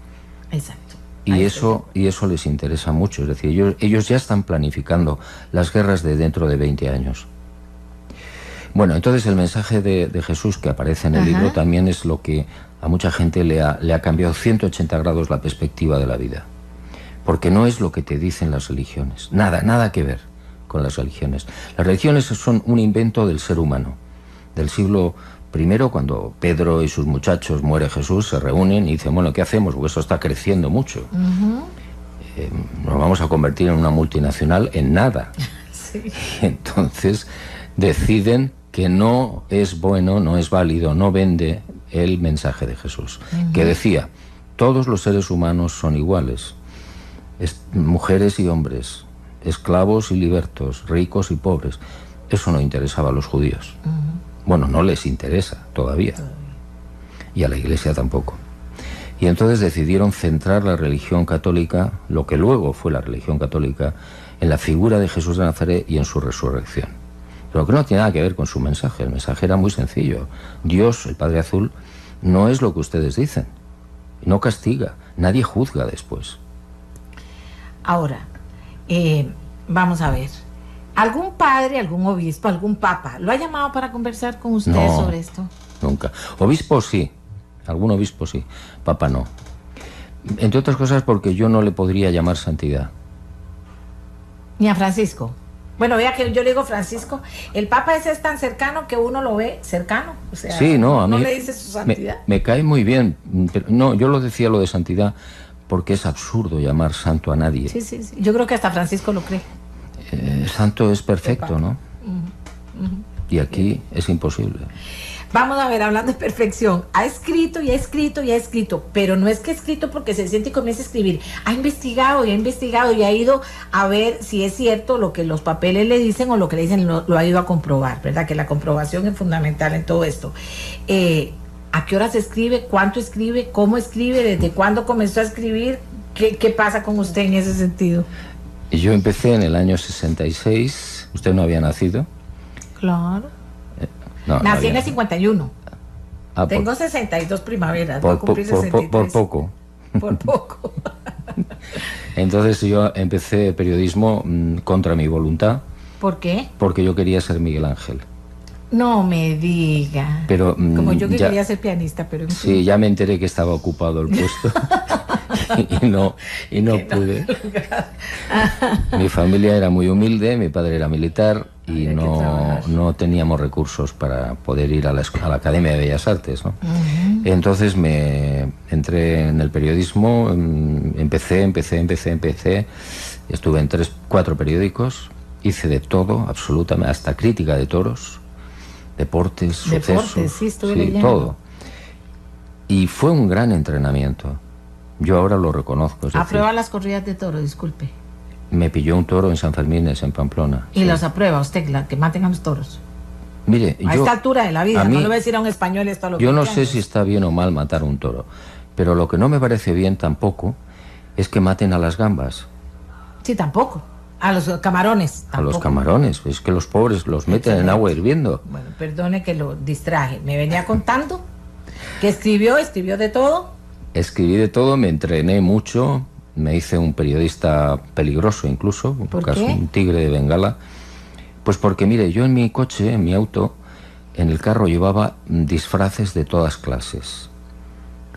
Exacto. Y eso les interesa mucho. Es decir, ellos ya están planificando las guerras de dentro de 20 años. Bueno, entonces el mensaje de Jesús que aparece en el libro también es lo que a mucha gente le ha cambiado 180 grados la perspectiva de la vida. Porque no es lo que te dicen las religiones. Nada que ver con las religiones. Las religiones son un invento del ser humano. Del siglo I, cuando Pedro y sus muchachos, muere Jesús, se reúnen y dicen, bueno, ¿qué hacemos? Porque eso está creciendo mucho. Nos vamos a convertir en una multinacional en nada. Sí. Y entonces deciden que no es bueno, no es válido, no vende el mensaje de Jesús, que decía, todos los seres humanos son iguales, mujeres y hombres, esclavos y libertos, ricos y pobres. Eso no interesaba a los judíos. Bueno, no les interesa todavía. Y a la Iglesia tampoco. Y entonces decidieron centrar la religión católica, lo que luego fue la religión católica, en la figura de Jesús de Nazaret y en su resurrección. Pero que no tiene nada que ver con su mensaje. El mensaje era muy sencillo. Dios, el Padre Azul, no es lo que ustedes dicen. No castiga. Nadie juzga después. Ahora, vamos a ver. ¿Algún padre, algún obispo, algún papa lo ha llamado para conversar con usted sobre esto? Nunca. Obispo sí, algún obispo sí, papa no. Entre otras cosas porque yo no le podría llamar santidad. Ni a Francisco. Bueno, vea que yo le digo Francisco, el papa ese es tan cercano que uno lo ve cercano. O sea, sí, no, a mí no le dice su santidad. Me cae muy bien, pero no, yo lo decía lo de santidad porque es absurdo llamar santo a nadie. Sí. Yo creo que hasta Francisco lo cree. Santo es perfecto, ¿no? Y aquí es imposible. Vamos a ver, hablando de perfección, ha escrito y ha escrito y ha escrito, pero no es que ha escrito porque se siente y comienza a escribir. Ha investigado y ha ido a ver si es cierto lo que los papeles le dicen o lo que le dicen lo ha ido a comprobar, ¿verdad? Que la comprobación es fundamental en todo esto. ¿A qué horas escribe? ¿Cuánto escribe? ¿Cómo escribe? ¿Desde cuándo comenzó a escribir? ¿Qué pasa con usted en ese sentido? Yo empecé en el año 66. ¿Usted no había nacido? Claro. No, nací en el 51. Ah, tengo 62 primaveras. Por poco. Por poco. Entonces yo empecé periodismo contra mi voluntad. ¿Por qué? Porque yo quería ser Miguel Ángel. No me diga. Pero como yo que quería ser pianista, pero en fin. Sí, ya me enteré que estaba ocupado el puesto. y no pude. Mi familia era muy humilde, mi padre era militar y no teníamos recursos para poder ir a la Academia de Bellas Artes, ¿no? Entonces me entré en el periodismo, empecé, estuve en 4 periódicos, hice de todo, absolutamente, hasta crítica de toros, deportes, sucesos, sí, estuve leyendo. Todo. Y fue un gran entrenamiento. Yo ahora lo reconozco. ¿Aprueba las corridas de toro? Disculpe. Me pilló un toro en San Fermines, en Pamplona. ¿Y los aprueba usted, que maten a los toros? Mire, a esta altura de la vida, no le voy a decir a un español esto a lo que yo no sé si está bien o mal matar un toro, pero lo que no me parece bien tampoco es que maten a las gambas. Sí, tampoco. A los camarones. Tampoco. A los camarones, es que los pobres los meten en agua hirviendo. Bueno, perdone que lo distraje. Me venía contando que escribió de todo. Escribí de todo, me entrené mucho, me hice un periodista peligroso incluso, un tigre de Bengala. Pues porque, mire, yo en mi coche, en mi auto, en el carro llevaba disfraces de todas clases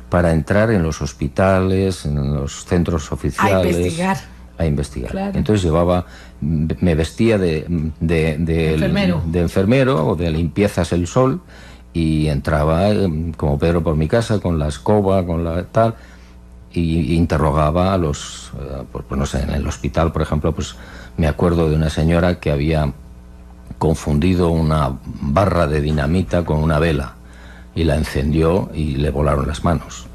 para entrar en los hospitales, en los centros oficiales. A investigar. Claro. Entonces me vestía de enfermero o de limpiezas el sol y entraba como Pedro por mi casa con la escoba, con la tal, y interrogaba a los, pues no sé, en el hospital, por ejemplo, pues me acuerdo de una señora que había confundido una barra de dinamita con una vela y la encendió y le volaron las manos.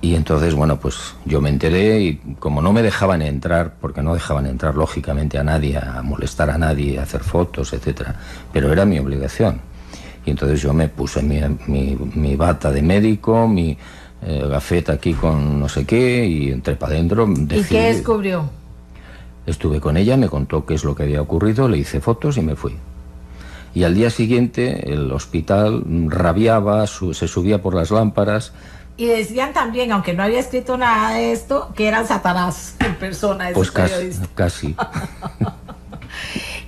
Y entonces, bueno, pues yo me enteré y como no me dejaban entrar, porque no dejaban entrar lógicamente a nadie, a molestar a nadie, a hacer fotos, etcétera, pero era mi obligación. Y entonces yo me puse mi bata de médico, mi gafeta aquí con no sé qué, y entré para adentro. ¿Y qué descubrió? Estuve con ella, me contó qué es lo que había ocurrido, le hice fotos y me fui. Y al día siguiente el hospital rabiaba, se subía por las lámparas. Y decían también, aunque no había escrito nada de esto, que era Satanás en persona. Pues casi.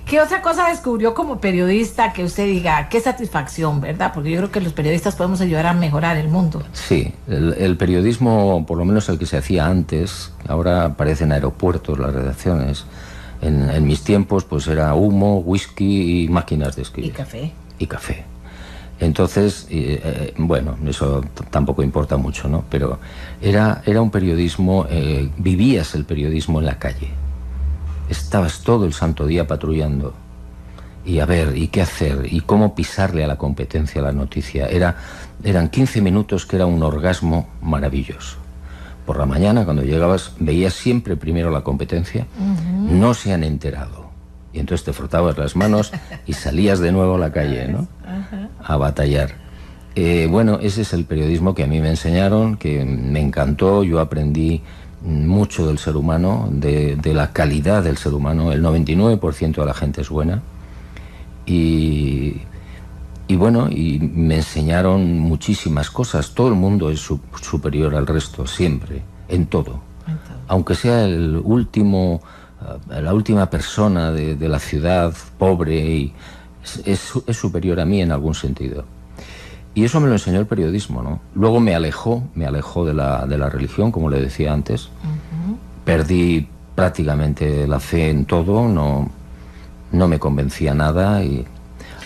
¿Qué otra cosa descubrió como periodista que usted diga, qué satisfacción, verdad? Porque yo creo que los periodistas podemos ayudar a mejorar el mundo. Sí, el periodismo, por lo menos el que se hacía antes, ahora aparecen aeropuertos, las redacciones. En mis tiempos pues era humo, whisky y máquinas de escribir. Y café. Entonces, bueno, eso tampoco importa mucho, ¿no? Pero era un periodismo, vivías el periodismo en la calle. Estabas todo el santo día patrullando y a ver, y qué hacer, y cómo pisarle a la competencia, a la noticia. Eran 15 minutos que era un orgasmo maravilloso. Por la mañana, cuando llegabas, veías siempre primero la competencia, no se han enterado. Y entonces te frotabas las manos y salías de nuevo a la calle, ¿no? A batallar. Bueno, ese es el periodismo que a mí me enseñaron, que me encantó, yo aprendí mucho del ser humano, de la calidad del ser humano. El 99% de la gente es buena y bueno, y me enseñaron muchísimas cosas. Todo el mundo es superior al resto, siempre, en todo. Aunque sea la última persona de la ciudad, pobre, y es superior a mí en algún sentido. Y eso me lo enseñó el periodismo, ¿no? Luego me alejó de la religión, como le decía antes. Perdí prácticamente la fe en todo, no me convencía nada y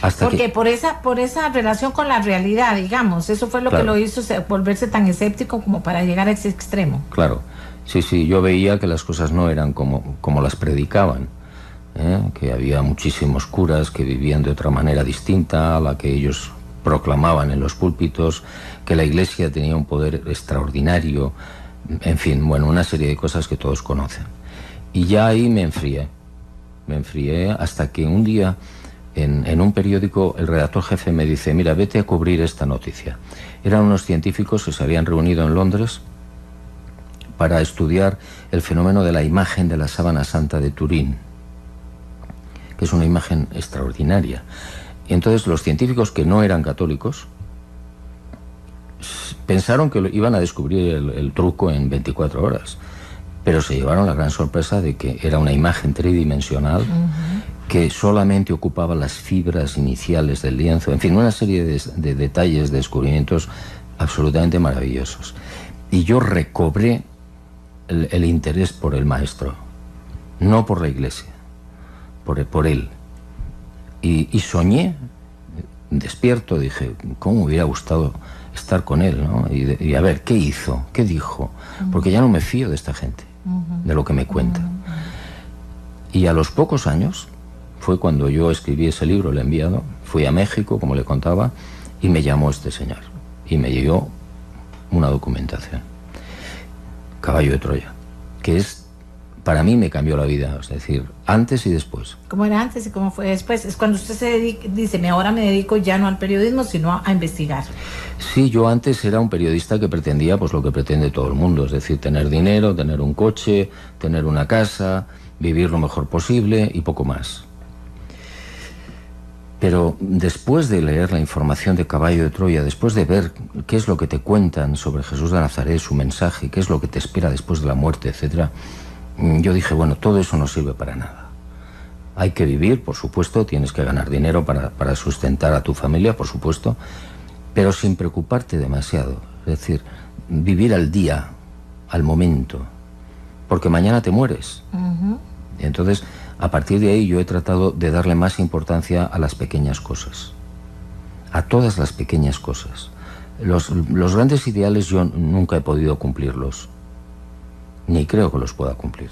hasta porque por esa relación con la realidad, digamos, eso fue lo que lo hizo volverse tan escéptico como para llegar a ese extremo. Claro, sí, yo veía que las cosas no eran como las predicaban, que había muchísimos curas que vivían de otra manera distinta a la que ellos proclamaban en los púlpitos, que la Iglesia tenía un poder extraordinario, en fin, bueno, una serie de cosas que todos conocen. Y ya ahí me enfrié hasta que un día en un periódico el redactor jefe me dice, mira, vete a cubrir esta noticia. Eran unos científicos que se habían reunido en Londres para estudiar el fenómeno de la imagen de la sábana santa de Turín, que es una imagen extraordinaria. Y entonces los científicos que no eran católicos pensaron que iban a descubrir el truco en 24 horas, pero se llevaron la gran sorpresa de que era una imagen tridimensional que solamente ocupaba las fibras iniciales del lienzo, en fin, una serie de detalles, de descubrimientos absolutamente maravillosos. Y yo recobré el interés por el maestro, no por la iglesia, por él. Y soñé, despierto, dije, ¿cómo me hubiera gustado estar con él, ¿no? Y a ver, ¿qué hizo? ¿Qué dijo? Porque ya no me fío de esta gente, de lo que me cuentan. Y a los pocos años fue cuando yo escribí ese libro, le he enviado, fui a México, como le contaba, y me llamó este señor. Y me llegó una documentación, Caballo de Troya, que es, para mí me cambió la vida, es decir, antes y después. ¿Cómo era antes y cómo fue después? Es cuando usted se dedica, dice, ahora me dedico ya no al periodismo, sino a investigar. Sí, yo antes era un periodista que pretendía pues lo que pretende todo el mundo, es decir, tener dinero, tener un coche, tener una casa, vivir lo mejor posible y poco más. Pero después de leer la información de Caballo de Troya, después de ver qué es lo que te cuentan sobre Jesús de Nazaret, su mensaje, qué es lo que te espera después de la muerte, etcétera, yo dije, bueno, todo eso no sirve para nada. Hay que vivir, por supuesto, tienes que ganar dinero para sustentar a tu familia, por supuesto, pero sin preocuparte demasiado. Es decir, vivir al día, al momento, porque mañana te mueres. Y entonces, a partir de ahí yo he tratado de darle más importancia a las pequeñas cosas, a todas las pequeñas cosas. Los grandes ideales yo nunca he podido cumplirlos, ni creo que los pueda cumplir.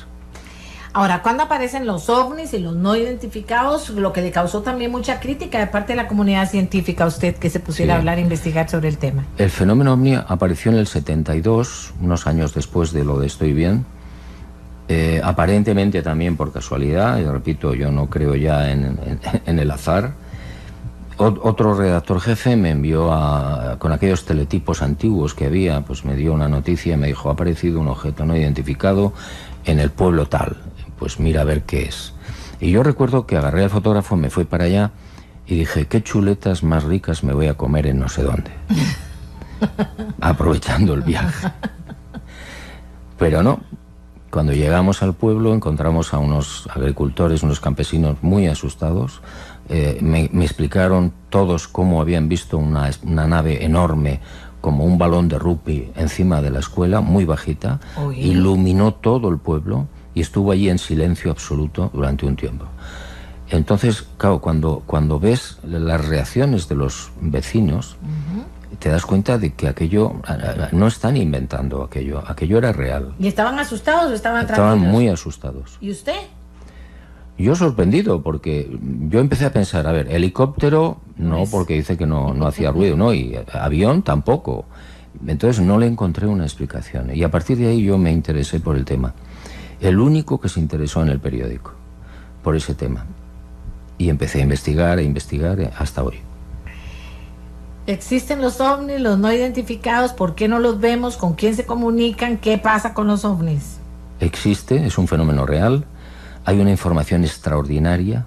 Ahora, ¿cuándo aparecen los ovnis y los no identificados? Lo que le causó también mucha crítica de parte de la comunidad científica a usted que se pusiera a hablar e investigar sobre el tema. El fenómeno ovni apareció en el 72, unos años después de lo de Estoy Bien. Aparentemente también por casualidad, y repito, yo no creo ya en el azar. Otro redactor jefe me envió con aquellos teletipos antiguos que había, pues me dio una noticia y me dijo, ha aparecido un objeto no identificado en el pueblo tal, pues mira a ver qué es. Y yo recuerdo que agarré al fotógrafo, me fui para allá y dije, qué chuletas más ricas me voy a comer en no sé dónde, aprovechando el viaje. Pero no. Cuando llegamos al pueblo encontramos a unos agricultores, unos campesinos muy asustados. Me explicaron todos cómo habían visto una nave enorme, como un balón de rugby, encima de la escuela, muy bajita. Uy. Iluminó todo el pueblo y estuvo allí en silencio absoluto durante un tiempo. Entonces, claro, cuando ves las reacciones de los vecinos, te das cuenta de que aquello, no están inventando aquello era real. ¿Y estaban asustados o estaban tranquilos? Estaban muy asustados. ¿Y usted? Yo sorprendido, porque yo empecé a pensar, a ver, helicóptero, no, porque dice que no hacía ruido, ¿no? Y avión tampoco. Entonces no le encontré una explicación. Y a partir de ahí yo me interesé por el tema. El único que se interesó en el periódico por ese tema. Y empecé a investigar hasta hoy. ¿Existen los ovnis, los no identificados? ¿Por qué no los vemos? ¿Con quién se comunican? ¿Qué pasa con los ovnis? Existe, es un fenómeno real. Hay una información extraordinaria.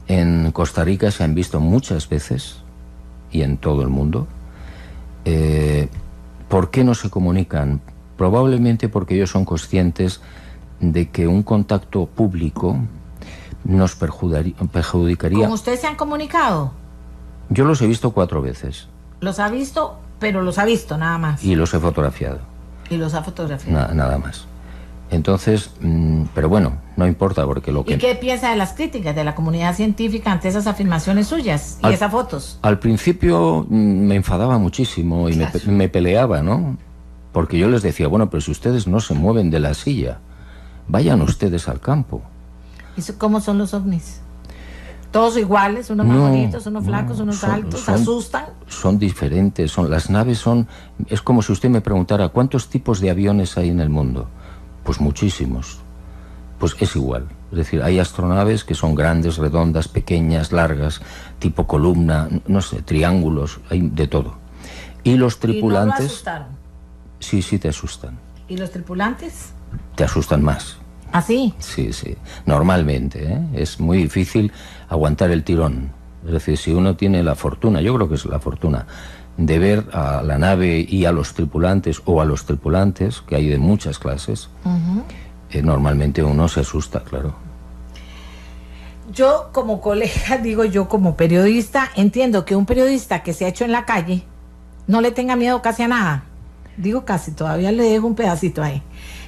En Costa Rica se han visto muchas veces y en todo el mundo. ¿Por qué no se comunican? Probablemente porque ellos son conscientes de que un contacto público nos perjudicaría. ¿Con usted se han comunicado? Yo los he visto 4 veces. ¿Los ha visto? Pero los ha visto nada más. Y los he fotografiado. ¿Y los ha fotografiado? Nada más. Entonces, pero bueno, no importa porque lo que... ¿Y qué piensa de las críticas de la comunidad científica ante esas afirmaciones suyas y esas fotos? Al principio me enfadaba muchísimo y claro, me peleaba, ¿no? Porque yo les decía, bueno, pero si ustedes no se mueven de la silla, vayan ustedes al campo. ¿Y cómo son los ovnis? ¿Todos iguales? ¿Unos más bonitos, unos flacos, unos altos? ¿Asustan? Son diferentes. Las naves son... Es como si usted me preguntara, ¿cuántos tipos de aviones hay en el mundo? Pues muchísimos. Pues es igual. Es decir, hay astronaves que son grandes, redondas, pequeñas, largas, tipo columna, no sé, triángulos, hay de todo. Y los tripulantes... ¿Y no lo asustaron? Sí, te asustan. ¿Y los tripulantes? Te asustan más. ¿Ah, sí? Sí. Normalmente, ¿eh? Es muy difícil aguantar el tirón. Es decir, si uno tiene la fortuna, yo creo que es la fortuna, de ver a la nave y a los tripulantes, o a los tripulantes, que hay de muchas clases, normalmente uno se asusta, claro. Yo como colega, digo yo como periodista, entiendo que un periodista que se ha hecho en la calle no le tenga miedo casi a nada. digo casi, todavía le dejo un pedacito ahí.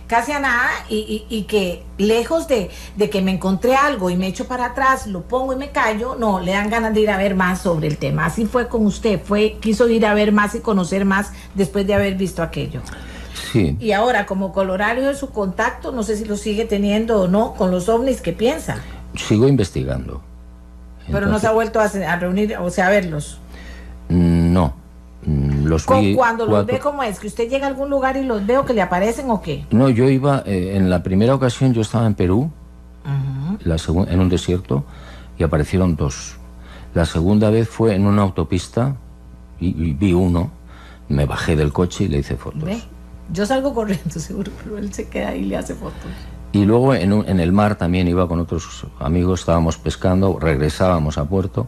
Casi a nada, y que lejos de que me encontré algo y me echo para atrás, lo pongo y me callo, no, le dan ganas de ir a ver más sobre el tema. Así fue con usted, quiso ir a ver más y conocer más después de haber visto aquello. Sí. Y ahora, como colorario de su contacto, no sé si lo sigue teniendo o no, con los ovnis, ¿qué piensa? Sigo investigando. Pero no se ha vuelto a reunir, o sea, a verlos. No. Los vi cuando los ve, ¿cómo es? ¿Que usted llega a algún lugar y los veo que le aparecen o qué? No, yo iba, en la primera ocasión yo estaba en Perú, en un desierto, y aparecieron 2. La segunda vez fue en una autopista, y vi uno, me bajé del coche y le hice fotos. ¿Ve? Yo salgo corriendo, seguro, pero él se queda ahí y le hace fotos. Y luego en el mar también iba con otros amigos, estábamos pescando, regresábamos a puerto,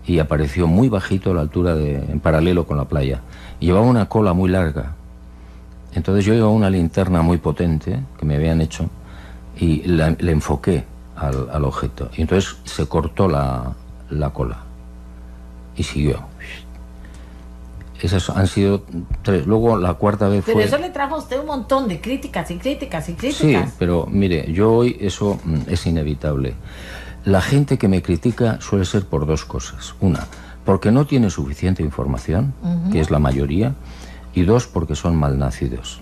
y apareció muy bajito a la altura en paralelo con la playa. Y llevaba una cola muy larga. Entonces yo llevaba una linterna muy potente que me habían hecho y le enfoqué al objeto. Y entonces se cortó la cola y siguió. Esas han sido 3. Luego la cuarta vez pero fue... eso le trajo a usted un montón de críticas y críticas y críticas. Sí, pero mire, yo hoy eso es inevitable. La gente que me critica suele ser por 2 cosas. Una, porque no tiene suficiente información, que es la mayoría, y 2, porque son malnacidos.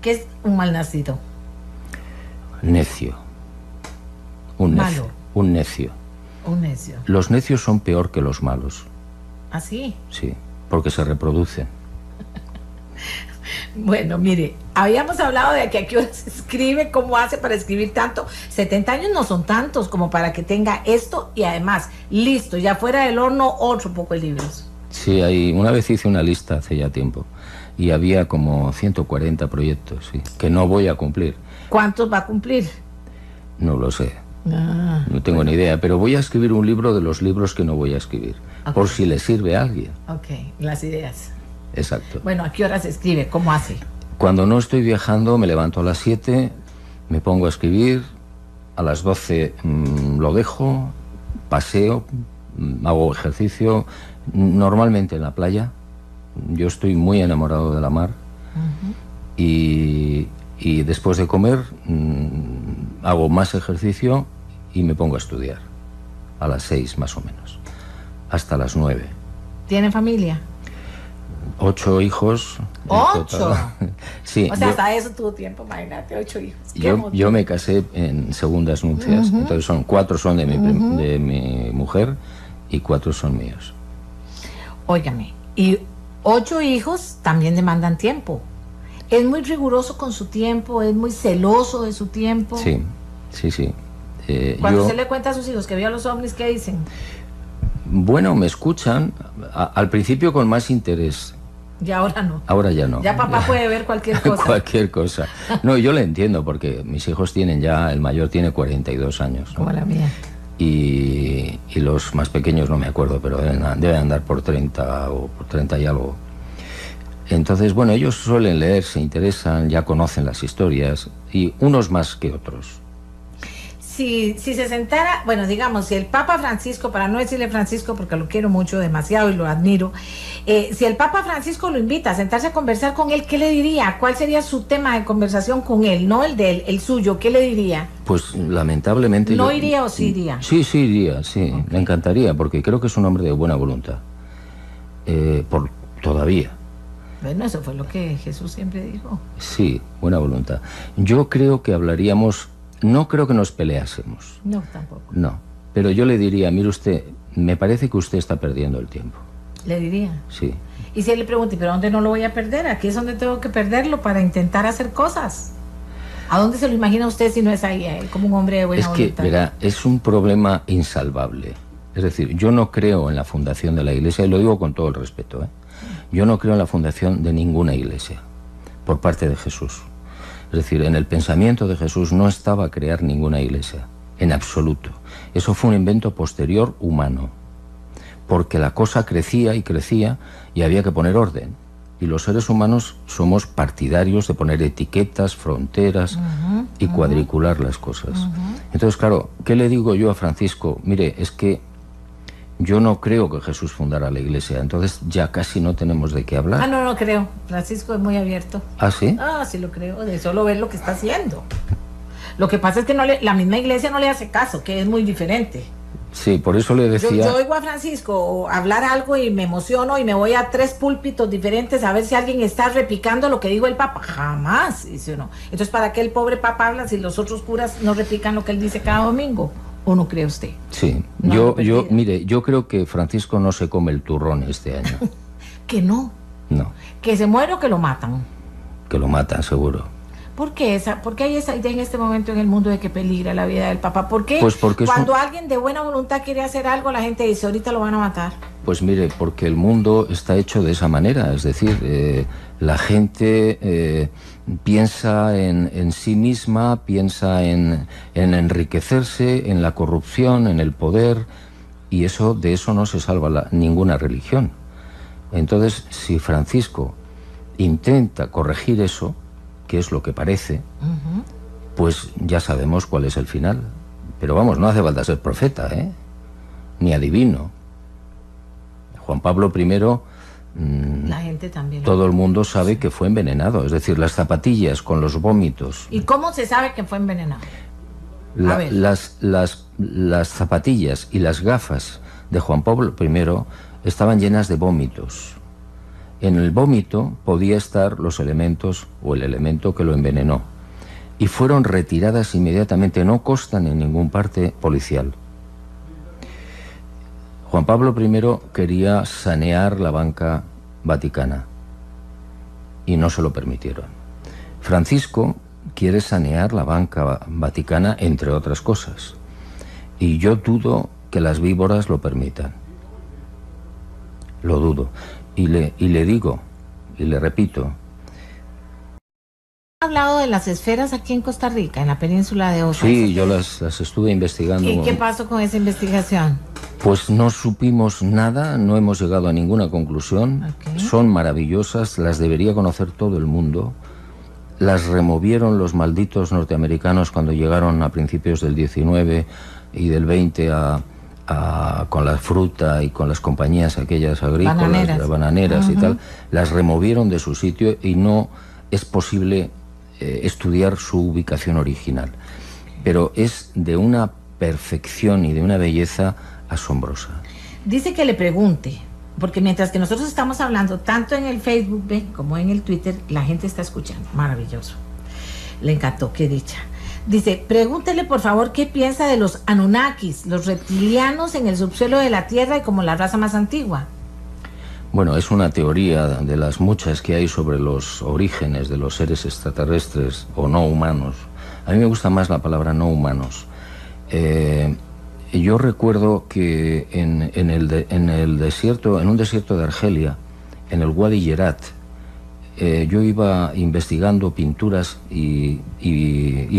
¿Qué es un malnacido? Necio. Un necio. Malo. Un necio. Un necio. Los necios son peor que los malos. ¿Ah, sí? Sí, porque se reproducen. Bueno, mire, habíamos hablado de que a qué hora se escribe, cómo hace para escribir tanto. 70 años no son tantos como para que tenga esto y además, listo, ya fuera del horno, otro poco de libros. Sí, una vez hice una lista hace ya tiempo y había como 140 proyectos, sí, que no voy a cumplir. ¿Cuántos va a cumplir? No lo sé. No tengo ni idea, pero voy a escribir un libro de los libros que no voy a escribir, por si le sirve a alguien. Ok, las ideas. Exacto. Bueno, ¿a qué hora se escribe? ¿Cómo hace? Cuando no estoy viajando me levanto a las 7, me pongo a escribir, a las 12 lo dejo, paseo, hago ejercicio, normalmente en la playa. Yo estoy muy enamorado de la mar. Y después de comer hago más ejercicio y me pongo a estudiar a las 6 más o menos, hasta las 9. ¿Tiene familia? 8 hijos. ¿8? Sí. O sea, hasta eso tuvo tiempo, imagínate, 8 hijos. Yo me casé en segundas nupcias, entonces 4 son de mi mujer y 4 son míos. Óigame, y 8 hijos también demandan tiempo. Es muy riguroso con su tiempo, es muy celoso de su tiempo. Sí. Cuando usted le cuenta a sus hijos que vio a los ovnis, ¿qué dicen? Bueno, me escuchan, al principio con más interés. Y ahora no. Ahora ya no. Ya papá puede ver cualquier cosa. Cualquier cosa. No, yo le entiendo, porque mis hijos tienen ya, el mayor tiene 42 años. ¿no? Como la mía. Y los más pequeños no me acuerdo, pero deben andar por 30 o por 30 y algo. Entonces, bueno, ellos suelen leer, se interesan, ya conocen las historias, y unos más que otros. Si se sentara, bueno, digamos, si el Papa Francisco, para no decirle Francisco porque lo quiero mucho, demasiado y lo admiro, si el Papa Francisco lo invita a sentarse a conversar con él, ¿qué le diría? ¿Cuál sería su tema de conversación con él? No el de él, el suyo, ¿qué le diría? Pues lamentablemente... ¿No iría o sí iría? Sí iría, sí, okay. Me encantaría, porque creo que es un hombre de buena voluntad. Todavía. Bueno, eso fue lo que Jesús siempre dijo. Sí, buena voluntad. Yo creo que hablaríamos... No creo que nos peleásemos. No, tampoco. No, pero yo le diría, mire usted, me parece que usted está perdiendo el tiempo. ¿Le diría? Sí. Y si él le pregunta, ¿pero dónde no lo voy a perder? Aquí es donde tengo que perderlo para intentar hacer cosas. ¿A dónde se lo imagina usted si no es ahí a él, como un hombre de buena voluntad? Es que, verá, es un problema insalvable. Es decir, yo no creo en la fundación de la Iglesia, y lo digo con todo el respeto, ¿eh? Yo no creo en la fundación de ninguna iglesia, por parte de Jesús. Es decir, en el pensamiento de Jesús no estaba crear ninguna iglesia, en absoluto. Eso fue un invento posterior humano, porque la cosa crecía y crecía y había que poner orden. Y los seres humanos somos partidarios de poner etiquetas, fronteras y cuadricular las cosas. Entonces, claro, ¿qué le digo yo a Francisco? Mire, es que Yo no creo que Jesús fundara la iglesia, entonces ya casi no tenemos de qué hablar. No creo. Francisco es muy abierto. ¿Ah, sí? Sí lo creo, de solo ver lo que está haciendo. Lo que pasa es que la misma iglesia no le hace caso, que es muy diferente. Sí, por eso le decía... Yo oigo a Francisco hablar algo y me emociono y me voy a 3 púlpitos diferentes a ver si alguien está replicando lo que dijo el Papa. Jamás, dice uno. Entonces, ¿para qué el pobre Papa habla si los otros curas no replican lo que él dice cada domingo? ¿O no cree usted? Sí, mire, yo creo que Francisco no se come el turrón este año. ¿Que no? No. ¿Que se muere o que lo matan? Que lo matan, seguro. ¿Por qué hay esa idea en este momento en el mundo de que peligra la vida del Papa? ¿Por qué pues porque cuando alguien de buena voluntad quiere hacer algo, la gente dice, ahorita lo van a matar? Pues mire, porque el mundo está hecho de esa manera, es decir, la gente piensa en sí misma, piensa en enriquecerse, en la corrupción, en el poder, y de eso no se salva ninguna religión. Entonces, si Francisco intenta corregir eso, que es lo que parece, pues ya sabemos cuál es el final. Pero vamos, no hace falta ser profeta, ni adivino. Juan Pablo I, la gente también. Todo el mundo sabe que fue envenenado, es decir, las zapatillas con los vómitos. ¿Y cómo se sabe que fue envenenado? Las zapatillas y las gafas de Juan Pablo I estaban llenas de vómitos. En el vómito podía estar los elementos o el elemento que lo envenenó. Y fueron retiradas inmediatamente, no constan en ningún parte policial. Juan Pablo I quería sanear la banca vaticana y no se lo permitieron. Francisco quiere sanear la banca vaticana, entre otras cosas. Y yo dudo que las víboras lo permitan. Lo dudo. Y le digo, y le repito. ¿Ha hablado de las esferas aquí en Costa Rica, en la península de Osa? Sí, yo las estuve investigando. ¿Y qué pasó con esa investigación? Pues no supimos nada, no hemos llegado a ninguna conclusión. Okay. Son maravillosas, las debería conocer todo el mundo. Las removieron los malditos norteamericanos cuando llegaron a principios del 19 y del 20 con la fruta y con las compañías aquellas agrícolas, bananeras y tal, las removieron de su sitio y no es posible estudiar su ubicación original. Pero es de una perfección y de una belleza asombrosa. Dice que le pregunte, porque mientras que nosotros estamos hablando, tanto en el Facebook como en el Twitter, la gente está escuchando. Maravilloso. Le encantó, qué dicha. Dice, pregúntele por favor qué piensa de los Anunnakis, los reptilianos en el subsuelo de la Tierra y como la raza más antigua. Bueno, es una teoría de las muchas que hay sobre los orígenes de los seres extraterrestres o no humanos. A mí me gusta más la palabra no humanos. Yo recuerdo que en un desierto de Argelia, en el Wadi Yerat, yo iba investigando pinturas y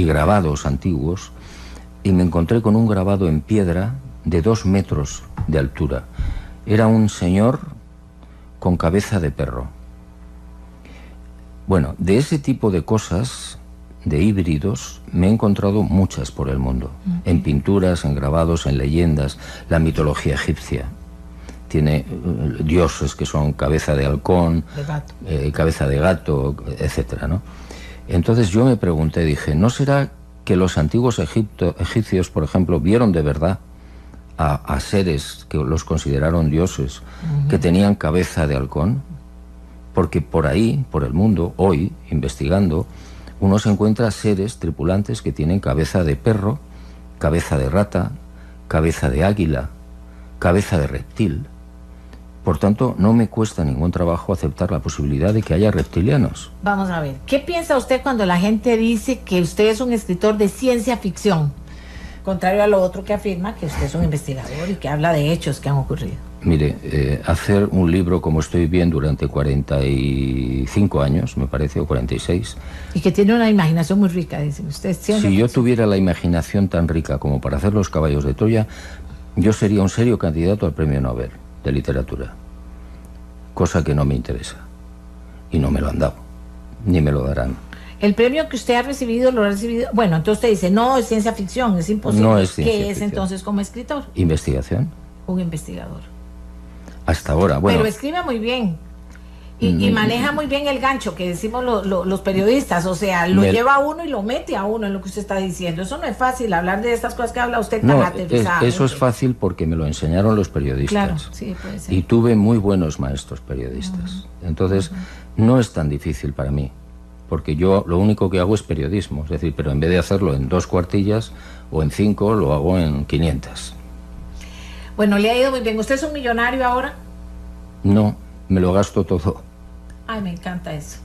grabados antiguos y me encontré con un grabado en piedra de 2 metros de altura. Era un señor con cabeza de perro. Bueno, de ese tipo de cosas, de híbridos, me he encontrado muchas por el mundo, en pinturas, en grabados, en leyendas, la mitología egipcia. Tiene dioses que son cabeza de halcón, cabeza de gato, etcétera, ¿no? Entonces yo me pregunté, dije, ¿no será que los antiguos egipcios, por ejemplo, vieron de verdad a seres que los consideraron dioses, que tenían cabeza de halcón? Porque por ahí, por el mundo, hoy, investigando, uno se encuentra seres tripulantes que tienen cabeza de perro, cabeza de rata, cabeza de águila, cabeza de reptil. Por tanto, no me cuesta ningún trabajo aceptar la posibilidad de que haya reptilianos. Vamos a ver, ¿qué piensa usted cuando la gente dice que usted es un escritor de ciencia ficción? Contrario a lo otro que afirma que usted es un investigador y que habla de hechos que han ocurrido. Mire, hacer un libro como estoy bien durante 45 años, me parece, o 46. Y que tiene una imaginación muy rica, dice usted. Si yo tuviera la imaginación tan rica como para hacer Los caballos de Troya, yo sería un serio candidato al premio Nobel de literatura, cosa que no me interesa y no me lo han dado, ni me lo darán. El premio que usted ha recibido, lo ha recibido, bueno, entonces usted dice, no, es ciencia ficción, es imposible. No es ciencia ficción. ¿Qué es entonces como escritor? Investigación. un investigador. Hasta ahora, bueno. Pero escribe muy bien. Y maneja muy bien el gancho que decimos los periodistas, o sea, lo lleva a uno y lo mete a uno en lo que usted está diciendo. Eso no es fácil, hablar de estas cosas que habla usted tan aterrizado. Eso es fácil porque me lo enseñaron los periodistas. Claro, sí, puede ser. Y tuve muy buenos maestros periodistas. Entonces, no es tan difícil para mí, porque yo lo único que hago es periodismo, es decir, pero en vez de hacerlo en 2 cuartillas o en 5, lo hago en 500. Bueno, le ha ido muy bien. ¿Usted es un millonario ahora? No, me lo gasto todo. Ay, me encanta eso.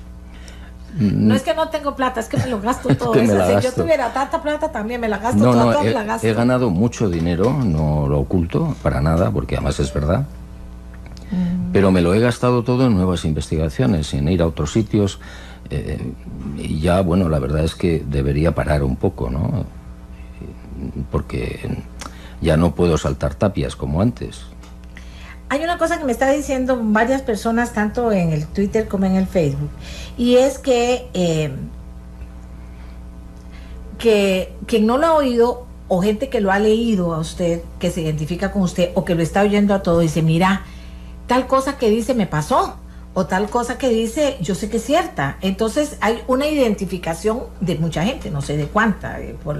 No es que no tengo plata, es que me lo gasto todo. Si yo tuviera tanta plata también me la gasto toda, me la gasto. He ganado mucho dinero, no lo oculto para nada, porque además es verdad. Pero me lo he gastado todo en nuevas investigaciones, en ir a otros sitios. Y ya, bueno, la verdad es que debería parar un poco, ¿no? Porque ya no puedo saltar tapias como antes. Hay una cosa que me está diciendo varias personas, tanto en el Twitter como en el Facebook, y es que quien no lo ha oído, o gente que lo ha leído a usted, que se identifica con usted, o que lo está oyendo a todo, dice, mira, tal cosa que dice me pasó, o tal cosa que dice yo sé que es cierta. Entonces hay una identificación de mucha gente, no sé de cuánta, por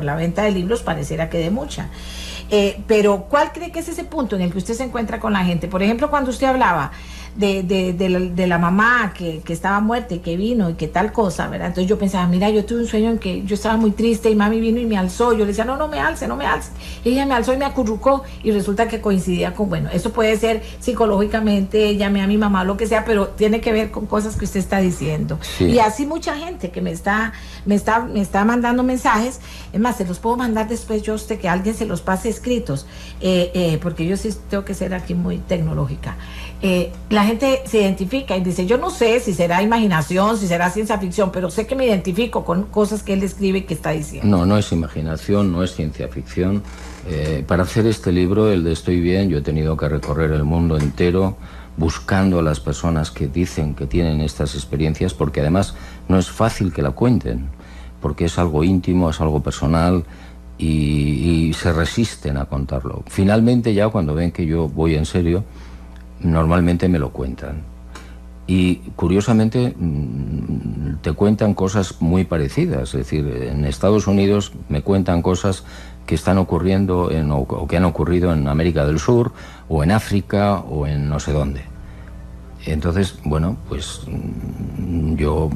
la venta de libros pareciera que de mucha. Pero ¿cuál cree que es ese punto en el que usted se encuentra con la gente? Por ejemplo, cuando usted hablaba de la mamá que estaba muerta y que vino y que tal cosa, ¿verdad? Entonces yo pensaba, mira, yo tuve un sueño en que yo estaba muy triste y mami vino y me alzó. Yo le decía, no me alce. Ella me alzó y me acurrucó, y resulta que coincidía con, bueno, eso puede ser psicológicamente, llamé a mi mamá, lo que sea, pero tiene que ver con cosas que usted está diciendo. Sí. Y así mucha gente que me está mandando mensajes. Es más, se los puedo mandar después yo a usted, que alguien se los pase escritos, porque yo sí tengo que ser aquí muy tecnológica. La gente se identifica y dice, yo no sé si será imaginación, si será ciencia ficción, pero sé que me identifico con cosas que él escribe y que está diciendo. No es imaginación, no es ciencia ficción. Para hacer este libro, el de Estoy Bien, yo he tenido que recorrer el mundo entero buscando a las personas que dicen que tienen estas experiencias, porque además no es fácil que la cuenten, porque es algo íntimo, es algo personal, y se resisten a contarlo. Finalmente, ya cuando ven que yo voy en serio, normalmente me lo cuentan. Y curiosamente te cuentan cosas muy parecidas. Es decir, en Estados Unidos me cuentan cosas que están ocurriendo o que han ocurrido en América del Sur, o en África, o en no sé dónde. Entonces, bueno, pues yo,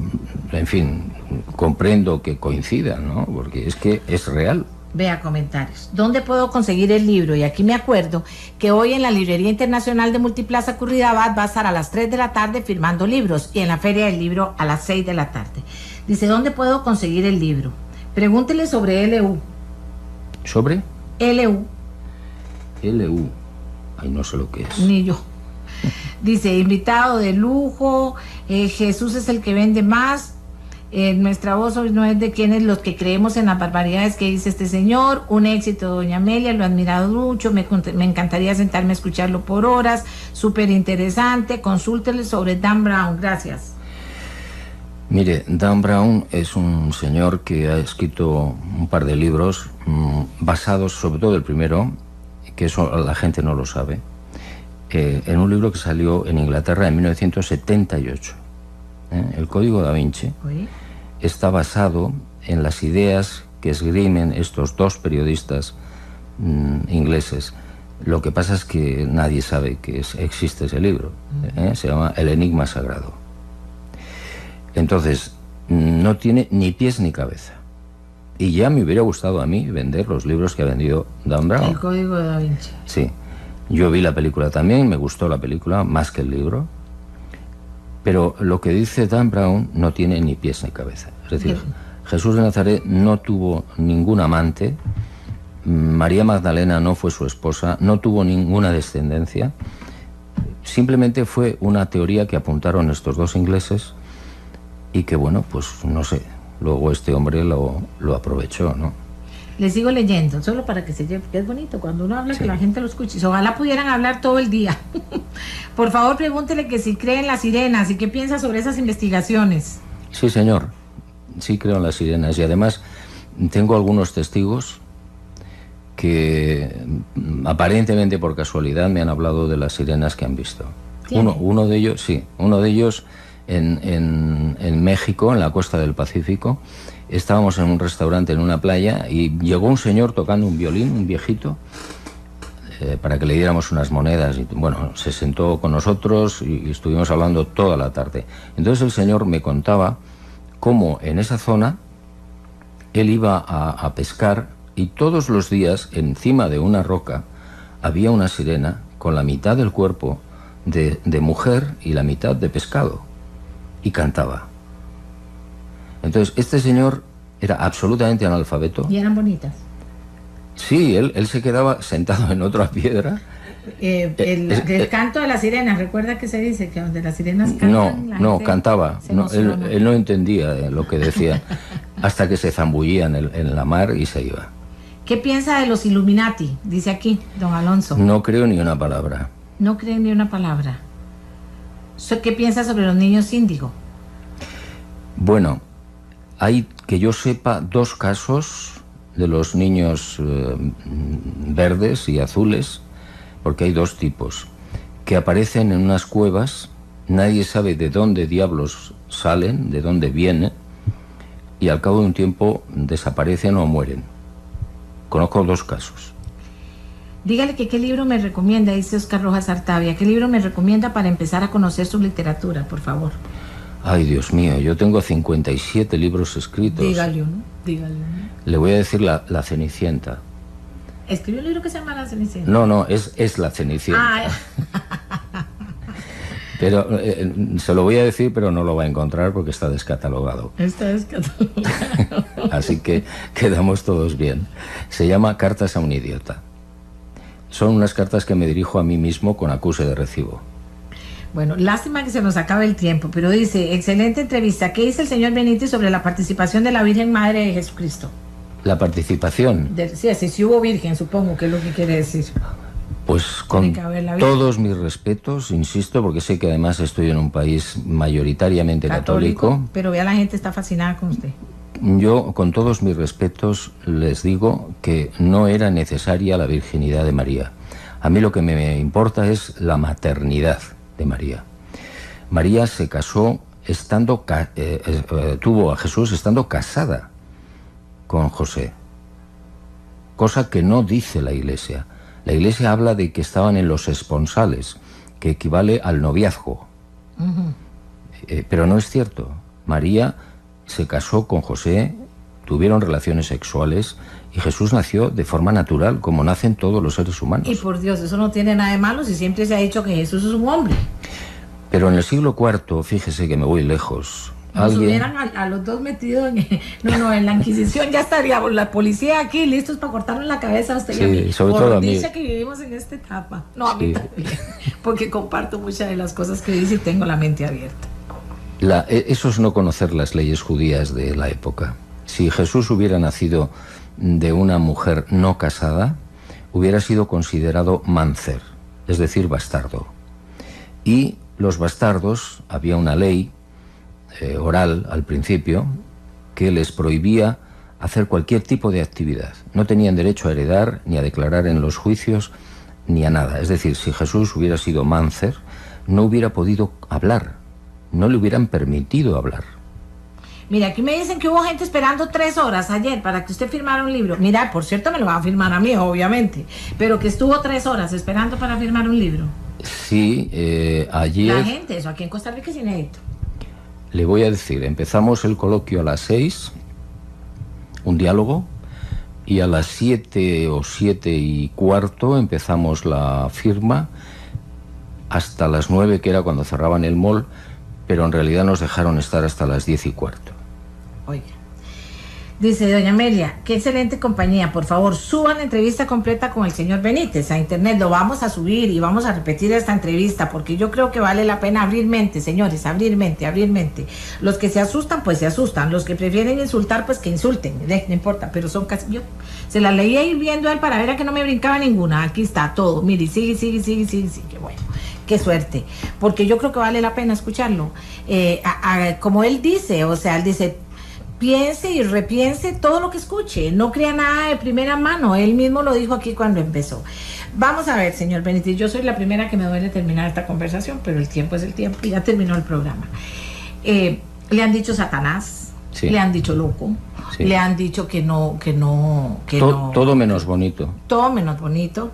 en fin, comprendo que coincidan, ¿no? Porque es que es real. Vea comentarios. ¿Dónde puedo conseguir el libro? Y aquí me acuerdo que hoy en la Librería Internacional de Multiplaza Curridabat va a estar a las 3 de la tarde firmando libros, y en la Feria del Libro a las 6 de la tarde. Dice, ¿dónde puedo conseguir el libro? Pregúntele sobre LU. ¿Sobre? LU. LU. Ay, no sé lo que es. Ni yo. Dice, invitado de lujo, Jesús es el que vende más. Nuestra voz hoy no es de quienes los que creemos en las barbaridades que dice este señor. Un éxito, doña Amelia, lo he admirado mucho, me encantaría sentarme a escucharlo por horas, súper interesante. Consúltele sobre Dan Brown. Gracias. Mire, Dan Brown es un señor que ha escrito un par de libros basados, sobre todo el primero, que eso la gente no lo sabe, en un libro que salió en Inglaterra en 1978. El Código Da Vinci. ¿Oye? Está basado en las ideas que esgrimen estos 2 periodistas ingleses. Lo que pasa es que nadie sabe que existe ese libro. Se llama El Enigma Sagrado. Entonces, no tiene ni pies ni cabeza. Y ya me hubiera gustado a mí vender los libros que ha vendido Dan Brown. El Código de Da Vinci. Sí. Yo vi la película también, me gustó la película más que el libro. Pero lo que dice Dan Brown no tiene ni pies ni cabeza. Es decir, Jesús de Nazaret no tuvo ningún amante, María Magdalena no fue su esposa, no tuvo ninguna descendencia. Simplemente fue una teoría que apuntaron estos 2 ingleses y que, bueno, pues no sé, luego este hombre lo aprovechó, ¿no? Le sigo leyendo, solo para que se lleve, porque es bonito cuando uno habla, sí, que la gente lo escuche. Ojalá pudieran hablar todo el día. Por favor, pregúntele que si cree en las sirenas y qué piensa sobre esas investigaciones. Sí, señor, sí creo en las sirenas, y además tengo algunos testigos que aparentemente por casualidad me han hablado de las sirenas que han visto. Uno de ellos, sí, uno de ellos en México, en la costa del Pacífico. Estábamos en un restaurante en una playa y llegó un señor tocando un violín, un viejito, para que le diéramos unas monedas. Y bueno, se sentó con nosotros y estuvimos hablando toda la tarde. Entonces el señor me contaba cómo en esa zona él iba a pescar y todos los días encima de una roca había una sirena con la mitad del cuerpo de mujer y la mitad de pescado, y cantaba. Entonces este señor era absolutamente analfabeto. ¿Y eran bonitas? Sí, él se quedaba sentado en otra piedra. El canto de las sirenas, ¿recuerda que se dice que donde las sirenas cantan? No, cantaba. No, él no entendía lo que decía hasta que se zambullía en la mar y se iba. ¿Qué piensa de los Illuminati? Dice aquí, don Alonso. No creo ni una palabra. No cree ni una palabra. ¿Qué piensa sobre los niños índigo? Bueno, hay, que yo sepa, 2 casos de los niños verdes y azules, porque hay 2 tipos, que aparecen en unas cuevas, nadie sabe de dónde diablos salen, de dónde vienen, y al cabo de un tiempo desaparecen o mueren. Conozco 2 casos. Dígale que qué libro me recomienda, dice Oscar Rojas Artavia. ¿Qué libro me recomienda para empezar a conocer su literatura, por favor? Ay, Dios mío, yo tengo 57 libros escritos. Dígale uno, dígale uno. Le voy a decir la Cenicienta. ¿Escribió un libro que se llama La Cenicienta? No, es La Cenicienta. Pero se lo voy a decir, pero no lo va a encontrar porque está descatalogado. Está descatalogado. Así que quedamos todos bien. Se llama Cartas a un idiota. Son unas cartas que me dirijo a mí mismo con acuse de recibo. Bueno, lástima que se nos acabe el tiempo, pero dice, excelente entrevista. ¿Qué dice el señor Benítez sobre la participación de la Virgen Madre de Jesucristo? ¿La participación? Sí, si hubo virgen, supongo que es lo que quiere decir. Pues con todos mis respetos, insisto, porque sé que además estoy en un país mayoritariamente católico. Pero vea, la gente está fascinada con usted. Yo, con todos mis respetos, les digo que no era necesaria la virginidad de María. A mí lo que me importa es la maternidad de María. María se casó tuvo a Jesús estando casada con José, cosa que no dice la Iglesia. La Iglesia habla de que estaban en los esponsales, que equivale al noviazgo. Pero no es cierto. María se casó con José, tuvieron relaciones sexuales y Jesús nació de forma natural, como nacen todos los seres humanos. Y por Dios, eso no tiene nada de malo si siempre se ha dicho que Jesús es un hombre. Pero en el siglo IV, fíjese que me voy lejos. Nos hubieran a los 2 metidos en la Inquisición, ya estaría la policía aquí listos para cortarnos la cabeza a usted. Sí, y a mí. sobre todo a mí. Dice que vivimos en esta etapa. No, a mí también, porque comparto muchas de las cosas que dice y tengo la mente abierta. Eso es no conocer las leyes judías de la época. Si Jesús hubiera nacido de una mujer no casada, hubiera sido considerado máncer, es decir, bastardo. Y los bastardos, había una ley oral al principio que les prohibía hacer cualquier tipo de actividad. No tenían derecho a heredar, ni a declarar en los juicios, ni a nada. Es decir, si Jesús hubiera sido máncer, no hubiera podido hablar. No le hubieran permitido hablar. Mira, aquí me dicen que hubo gente esperando 3 horas ayer para que usted firmara un libro. Mira, por cierto, me lo va a firmar a mí, obviamente. Pero que estuvo 3 horas esperando para firmar un libro. Sí, ayer... La gente, eso aquí en Costa Rica es inédito. Le voy a decir, empezamos el coloquio a las 6, un diálogo, y a las 7 o 7:15 empezamos la firma, hasta las 9, que era cuando cerraban el mall, pero en realidad nos dejaron estar hasta las 10:15. Oiga, dice doña Amelia, qué excelente compañía, por favor suban la entrevista completa con el señor Benítez a internet, lo vamos a subir y vamos a repetir esta entrevista, porque yo creo que vale la pena abrir mente, señores, abrir mente. Los que se asustan, pues se asustan, los que prefieren insultar, pues que insulten, no importa, pero son casi, yo se la leía ir viendo a él para ver a que no me brincaba ninguna, aquí está todo, mire, sigue, qué bueno. Qué suerte, porque yo creo que vale la pena escucharlo. Como él dice, o sea, él dice, piense y repiense todo lo que escuche, no crea nada de primera mano, él mismo lo dijo aquí cuando empezó. Vamos a ver, señor Benítez, yo soy la primera que me duele terminar esta conversación, pero el tiempo es el tiempo y ya terminó el programa. Le han dicho Satanás, sí. Le han dicho loco, sí. Le han dicho que no. Todo menos bonito. Todo menos bonito.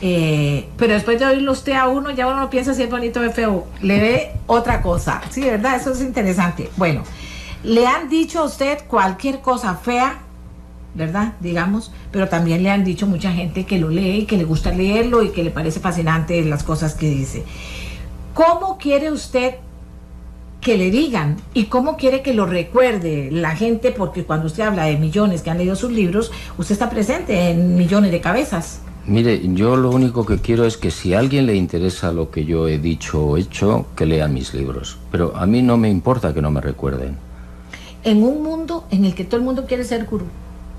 Pero después de oírlo usted a uno, ya uno no piensa si es bonito o es feo, le ve otra cosa. Sí, ¿verdad? Eso es interesante. Bueno, le han dicho a usted cualquier cosa fea, ¿verdad? Digamos, pero también le han dicho mucha gente que lo lee y que le gusta leerlo y que le parece fascinante las cosas que dice. ¿Cómo quiere usted que le digan y cómo quiere que lo recuerde la gente? Porque cuando usted habla de millones que han leído sus libros, usted está presente en millones de cabezas. Mire, yo lo único que quiero es que si a alguien le interesa lo que yo he dicho o hecho, que lea mis libros. Pero a mí no me importa que no me recuerden. En un mundo en el que todo el mundo quiere ser gurú,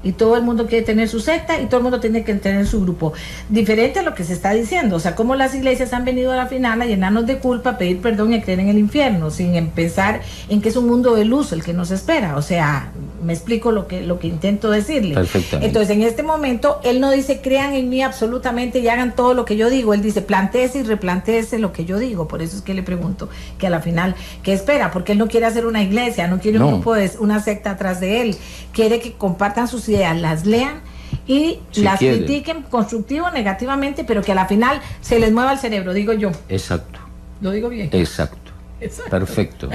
y todo el mundo quiere tener su secta y todo el mundo tiene que tener su grupo, diferente a lo que se está diciendo, o sea, como las iglesias han venido a la final a llenarnos de culpa, a pedir perdón y a creer en el infierno, sin pensar en que es un mundo de luz el que nos espera. O sea, me explico lo que intento decirle. Perfectamente. Entonces, en este momento, él no dice crean en mí absolutamente y hagan todo lo que yo digo, él dice plantéese y replantéese lo que yo digo. Por eso es que le pregunto que a la final, ¿qué espera? Porque él no quiere hacer una iglesia, no quiere un grupo de una secta atrás de él, quiere que compartan sus ideas, las lean y si las critiquen constructivo o negativamente, pero que a la final se les mueva el cerebro, digo yo. Exacto. ¿Lo digo bien? Exacto. Perfecto.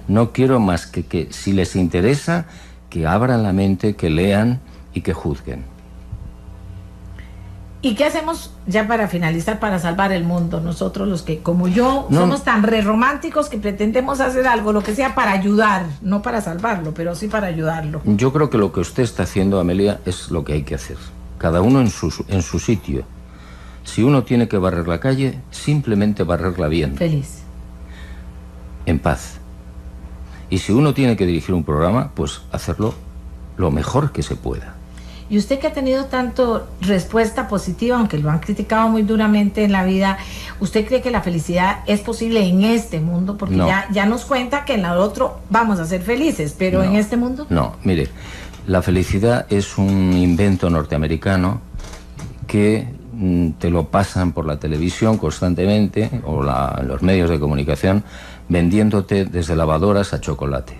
No quiero más que si les interesa, que abran la mente, que lean y que juzguen. ¿Y qué hacemos ya para finalizar, para salvar el mundo? Nosotros los que, como yo, somos tan re románticos que pretendemos hacer algo, lo que sea, para ayudar, no para salvarlo, pero sí para ayudarlo. Yo creo que lo que usted está haciendo, Amelia, es lo que hay que hacer. Cada uno en su sitio. Si uno tiene que barrer la calle, simplemente barrerla bien. Feliz. En paz. Y si uno tiene que dirigir un programa, pues hacerlo lo mejor que se pueda. Y usted que ha tenido tanto respuesta positiva, aunque lo han criticado muy duramente en la vida, ¿usted cree que la felicidad es posible en este mundo? Porque no. ya nos cuenta que en el otro vamos a ser felices, pero en este mundo... No, mire, la felicidad es un invento norteamericano que te lo pasan por la televisión constantemente, o los medios de comunicación, vendiéndote desde lavadoras a chocolate.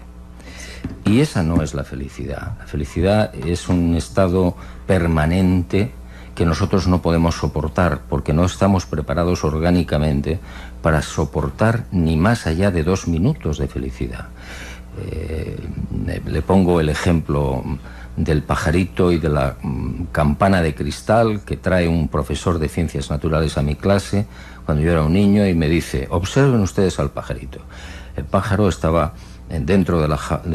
Y esa no es la felicidad. La felicidad es un estado permanente que nosotros no podemos soportar porque no estamos preparados orgánicamente para soportar ni más allá de 2 minutos de felicidad. Le pongo el ejemplo del pajarito y de la campana de cristal que trae un profesor de ciencias naturales a mi clase cuando yo era un niño y me dice: observen ustedes al pajarito. El pájaro estaba dentro de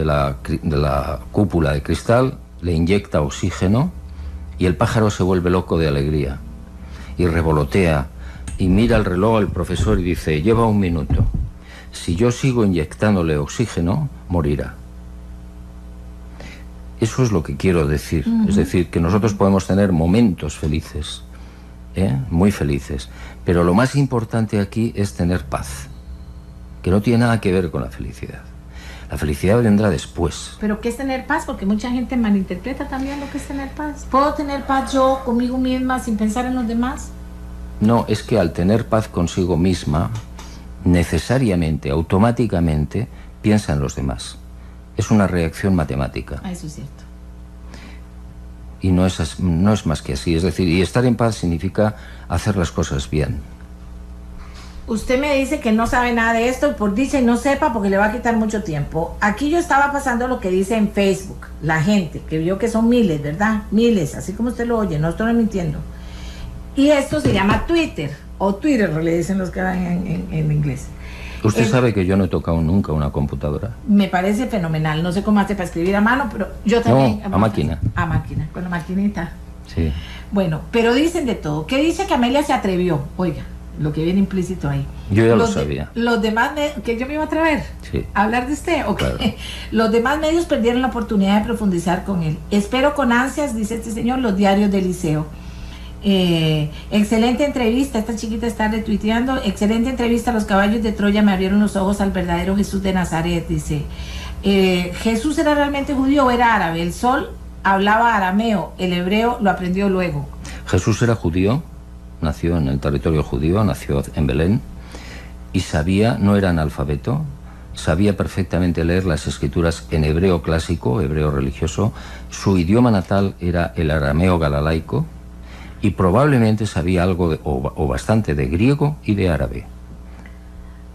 la cúpula de cristal, le inyecta oxígeno y el pájaro se vuelve loco de alegría y revolotea y mira el reloj al profesor y dice: lleva 1 minuto, si yo sigo inyectándole oxígeno, morirá. Eso es lo que quiero decir. Es decir, que nosotros podemos tener momentos felices, muy felices, pero lo más importante aquí es tener paz, que no tiene nada que ver con la felicidad. La felicidad vendrá después. ¿Pero qué es tener paz? Porque mucha gente malinterpreta también lo que es tener paz. ¿Puedo tener paz yo conmigo misma sin pensar en los demás? No, es que al tener paz consigo misma, necesariamente, automáticamente, piensa en los demás. Es una reacción matemática. Eso es cierto. Y no es más que así. Es decir, y estar en paz significa hacer las cosas bien. Usted me dice que no sabe nada de esto, por dice no sepa porque le va a quitar mucho tiempo. Aquí yo estaba pasando lo que dice en Facebook, la gente, que vio que son miles, ¿verdad? Miles, así como usted lo oye, no estoy mintiendo. Y esto se llama Twitter, o Twitter, le dicen los que hablan en inglés. Usted sabe que yo no he tocado nunca una computadora. Me parece fenomenal, no sé cómo hace para escribir a mano, pero yo también... No, a máquina. A máquina, con la maquinita. Sí. Bueno, pero dicen de todo. ¿Qué dice que Amelia se atrevió? Oiga, lo que viene implícito ahí. Yo ya lo sabía. Los demás, que yo me iba a atrever a hablar de usted, ¿o claro. Los demás medios perdieron la oportunidad de profundizar con él. Espero con ansias, dice este señor, los diarios del liceo. Excelente entrevista, esta chiquita está retuiteando, excelente entrevista, los caballos de Troya me abrieron los ojos al verdadero Jesús de Nazaret, dice. ¿Jesús era realmente judío o era árabe? El sol hablaba arameo, el hebreo lo aprendió luego. Jesús era judío, nació en el territorio judío, nació en Belén, y sabía, no era analfabeto, sabía perfectamente leer las escrituras en hebreo clásico, hebreo religioso, su idioma natal era el arameo galalaico, y probablemente sabía algo o bastante de griego y de árabe.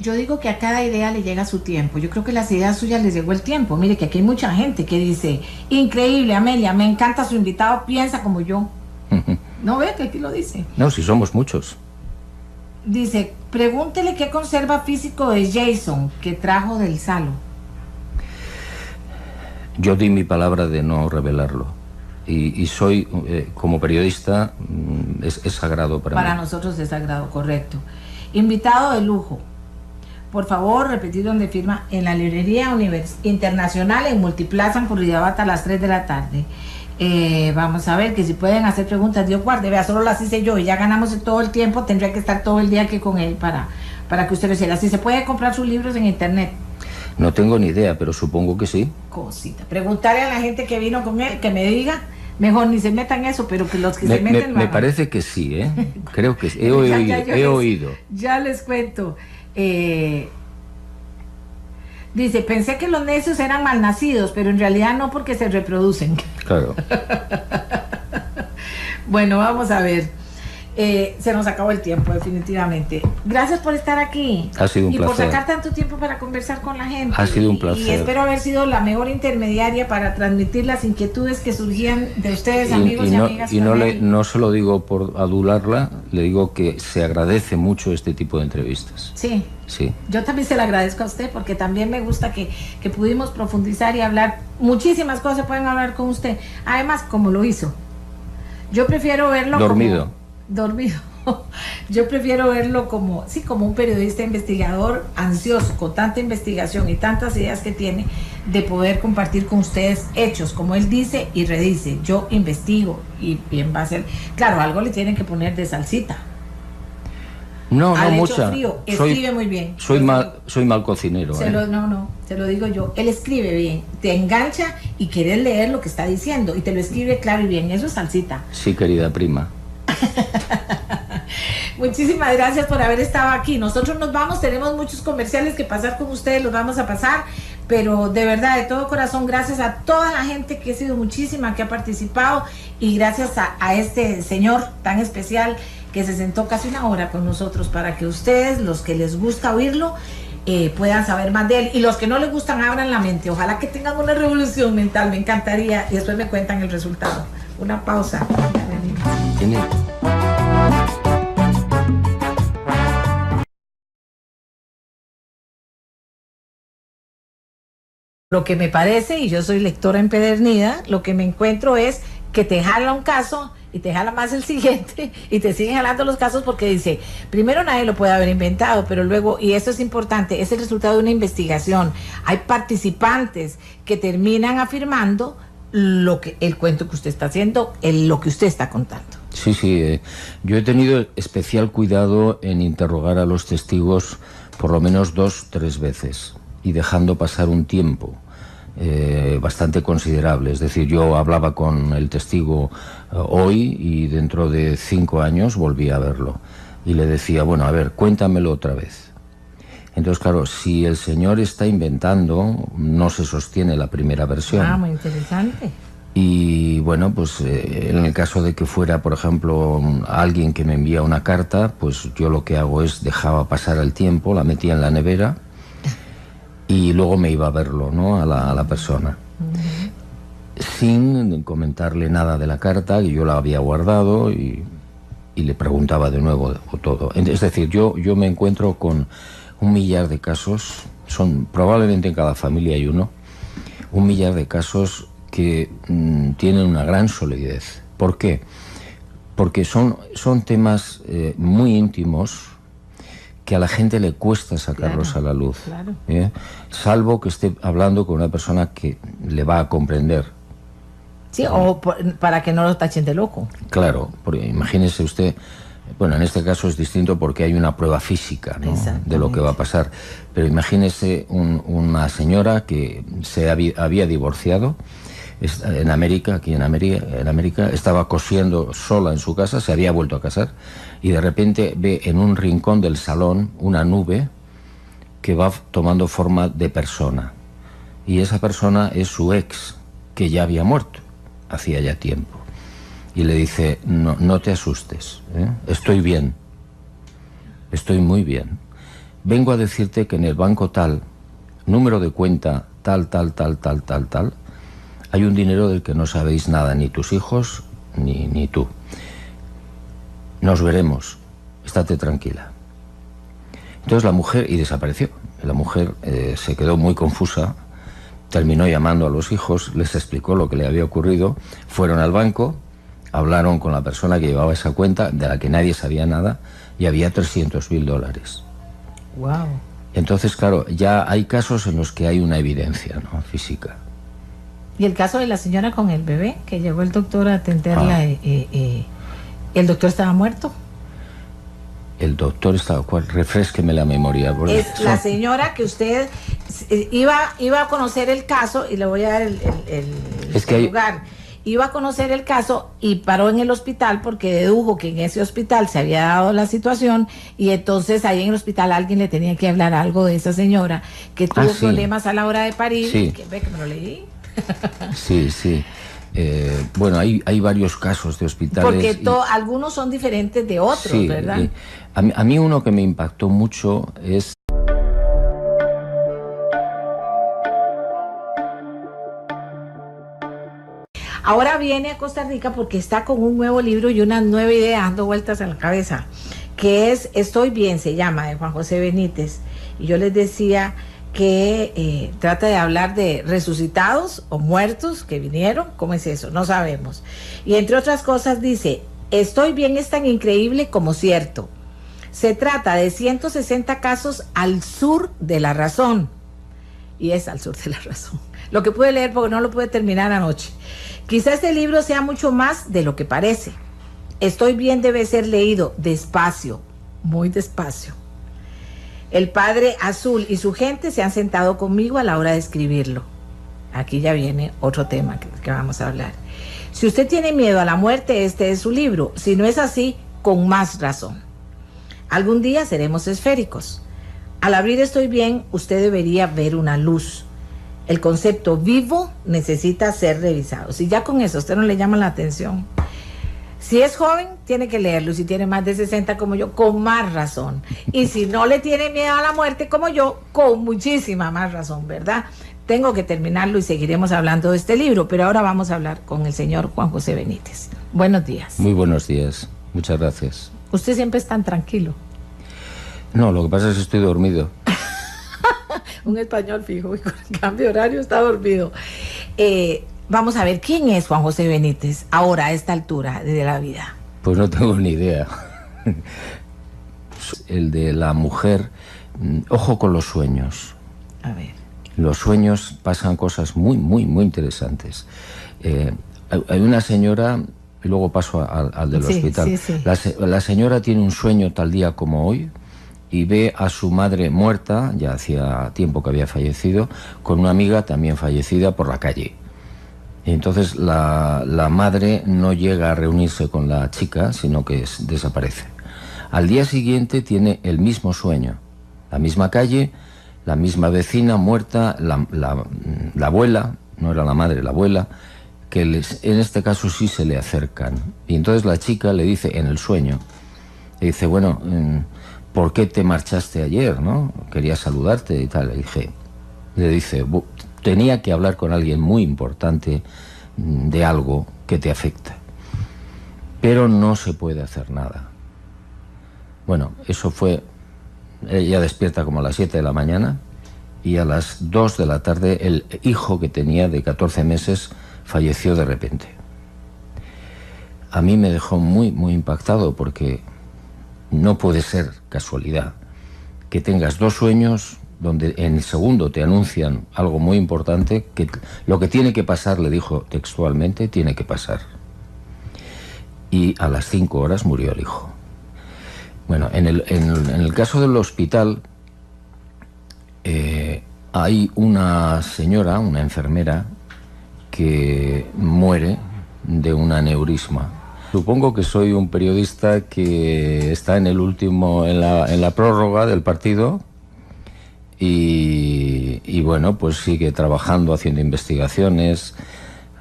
Yo digo que a cada idea le llega su tiempo. Yo creo que las ideas suyas les llegó el tiempo. Mire que aquí hay mucha gente que dice, increíble, Amelia, me encanta su invitado, piensa como yo. ¿No ve que aquí lo dice? No, si somos muchos. Dice, pregúntele qué conserva físico de Jason que trajo del Salo. Yo di mi palabra de no revelarlo. Y soy, como periodista, es sagrado para mí. Para nosotros es sagrado, correcto. Invitado de lujo. Por favor, repetir donde firma en la librería internacional en Multiplaza en Curridabat a las 3 de la tarde. Vamos a ver que si pueden hacer preguntas, Dios guarde, vea, solo las hice yo y ya ganamos todo el tiempo, tendría que estar todo el día aquí con él para que usted lo hiciera. Si se puede comprar sus libros en internet. No tengo ni idea, pero supongo que sí. Cosita. Preguntarle a la gente que vino con él, que me diga. Mejor ni se metan eso, pero que los que se meten me parece que sí, ¿eh? Creo que sí. He oído. Ya les cuento. Dice, pensé que los necios eran malnacidos, pero en realidad no, porque se reproducen. Claro. Bueno, vamos a ver. Se nos acabó el tiempo, definitivamente. Gracias por estar aquí. Ha sido un placer. Y por sacar tanto tiempo para conversar con la gente. Ha sido un placer. Y espero haber sido la mejor intermediaria para transmitir las inquietudes que surgían de ustedes, amigos y amigas. Y no se lo digo por adularla, le digo que se agradece mucho este tipo de entrevistas. Sí. Sí. Yo también se lo agradezco a usted, porque también me gusta que pudimos profundizar y hablar. Muchísimas cosas pueden hablar con usted. Además, como lo hizo. Yo prefiero verlo dormido. Dormido. Yo prefiero verlo como un periodista investigador ansioso, con tanta investigación y tantas ideas que tiene, de poder compartir con ustedes hechos, como él dice y redice. Yo investigo y en base a... Claro, algo le tienen que poner de salsita. No mucha. Frío, escribe muy bien. Soy mal cocinero. Se lo digo yo. Él escribe bien, te engancha y quieres leer lo que está diciendo y te lo escribe claro y bien. Eso es salsita. Sí, querida prima. Muchísimas gracias por haber estado aquí. Nosotros nos vamos, tenemos muchos comerciales que pasar con ustedes, los vamos a pasar, pero de verdad, de todo corazón, gracias a toda la gente, que ha sido muchísima, que ha participado, y gracias a este señor tan especial que se sentó casi una hora con nosotros para que ustedes, los que les gusta oírlo, puedan saber más de él, y los que no les gustan, abran la mente. Ojalá que tengan una revolución mental, me encantaría, y después me cuentan el resultado. Una pausa. Lo que me parece, y yo soy lectora empedernida, lo que me encuentro es que te jala un caso y te jala más el siguiente y te siguen jalando los casos, porque dice, primero nadie lo puede haber inventado, pero luego, y esto es importante, es el resultado de una investigación. Hay participantes que terminan afirmando el cuento que usted está haciendo, lo que usted está contando. Sí, yo he tenido especial cuidado en interrogar a los testigos por lo menos 2-3 veces, y dejando pasar un tiempo bastante considerable. Es decir, yo hablaba con el testigo hoy y dentro de 5 años volví a verlo y le decía, bueno, a ver, cuéntamelo otra vez. Entonces, claro, si el señor está inventando, no se sostiene la primera versión. Ah, muy interesante. Y bueno, pues en el caso de que fuera, por ejemplo, alguien que me envía una carta, pues yo lo que hago es dejaba pasar el tiempo, la metía en la nevera y luego me iba a verlo, ¿no?, a la persona. Sin comentarle nada de la carta, que yo la había guardado, y le preguntaba de nuevo todo. Es decir, yo me encuentro con 1 millar de casos, probablemente en cada familia hay uno, 1 millar de casos que tienen una gran solidez. ¿Por qué? Porque son temas muy íntimos, que a la gente le cuesta sacarlos a la luz, salvo que esté hablando con una persona que le va a comprender. Sí, para que no lo tachen de loco. Claro, porque imagínese usted, bueno, en este caso es distinto porque hay una prueba física, ¿no?, de lo que va a pasar. Pero imagínese una señora que había divorciado en América, aquí en América, estaba cosiendo sola en su casa, se había vuelto a casar, y de repente ve en un rincón del salón una nube que va tomando forma de persona. Y esa persona es su ex, que ya había muerto hacía ya tiempo. Y le dice, no te asustes, ¿eh? Estoy bien, estoy muy bien. Vengo a decirte que en el banco tal, número de cuenta tal, hay un dinero del que no sabéis nada, ni tus hijos, ni tú. Nos veremos, estate tranquila. Entonces la mujer, y desapareció. La mujer se quedó muy confusa, terminó llamando a los hijos, les explicó lo que le había ocurrido, fueron al banco, hablaron con la persona que llevaba esa cuenta, de la que nadie sabía nada, y había $300.000. Wow. Entonces, claro, ya hay casos en los que hay una evidencia, ¿no?, física. Y el caso de la señora con el bebé, que llegó el doctor a atenderla, el doctor estaba muerto. El doctor estaba, refrésqueme la memoria. Es la señora que usted iba a conocer el caso, y le voy a dar el lugar. Iba a conocer el caso y paró en el hospital porque dedujo que en ese hospital se había dado la situación, y entonces ahí en el hospital alguien le tenía que hablar algo de esa señora que tuvo problemas a la hora de parir. Sí. Que me lo leí. Sí. Bueno, hay varios casos de hospitales. Porque algunos son diferentes de otros, sí, ¿verdad? A mí uno que me impactó mucho es... Ahora viene a Costa Rica porque está con un nuevo libro y una nueva idea dando vueltas a la cabeza, que es Estoy bien, se llama, de Juan José Benítez. Y yo les decía que trata de hablar de resucitados o muertos que vinieron. ¿Cómo es eso? No sabemos. Y entre otras cosas dice, Estoy bien es tan increíble como cierto. Se trata de 160 casos al sur de la razón. Y es al sur de la razón. Lo que pude leer porque no lo pude terminar anoche. Quizá este libro sea mucho más de lo que parece. Estoy bien debe ser leído despacio, muy despacio. El padre Azul y su gente se han sentado conmigo a la hora de escribirlo. Aquí ya viene otro tema que vamos a hablar. Si usted tiene miedo a la muerte, este es su libro. Si no es así, con más razón. Algún día seremos esféricos. Al abrir Estoy bien, usted debería ver una luz. El concepto vivo necesita ser revisado. Si ya con eso a usted no le llama la atención, si es joven, tiene que leerlo. Si tiene más de 60 como yo, con más razón. Y si no le tiene miedo a la muerte como yo, con muchísima más razón, ¿verdad? Tengo que terminarlo y seguiremos hablando de este libro, pero ahora vamos a hablar con el señor Juan José Benítez. Buenos días. Muy buenos días. Muchas gracias. Usted siempre es tan tranquilo. No, lo que pasa es que estoy dormido. Un español fijo, y con el cambio de horario está dormido. Vamos a ver, ¿quién es Juan José Benítez ahora a esta altura de la vida? Pues no tengo ni idea. El de la mujer, ojo con los sueños. A ver. Los sueños pasan cosas muy interesantes. Hay una señora, y luego paso al del hospital. Sí. La señora tiene un sueño tal día como hoy, y ve a su madre muerta, ya hacía tiempo que había fallecido, con una amiga también fallecida por la calle. Y entonces la madre no llega a reunirse con la chica, sino que desaparece. Al día siguiente tiene el mismo sueño, la misma calle, la misma vecina muerta, la abuela, no era la madre, la abuela, que en este caso sí se le acercan. Y entonces la chica le dice en el sueño, le dice, bueno, ¿por qué te marchaste ayer, no? Quería saludarte y tal. Le dice, tenía que hablar con alguien muy importante de algo que te afecta, pero no se puede hacer nada. Bueno, eso fue, ella despierta como a las 7 de la mañana, y a las 2 de la tarde el hijo que tenía de 14 meses falleció de repente. A mí me dejó muy impactado, porque no puede ser casualidad que tengas dos sueños donde en el segundo te anuncian algo muy importante, que lo que tiene que pasar, le dijo textualmente, tiene que pasar. Y a las 5 horas murió el hijo. Bueno, en el caso del hospital, hay una señora, una enfermera, que muere de un aneurisma. Supongo que soy un periodista que está en la prórroga del partido y bueno, pues sigue trabajando, haciendo investigaciones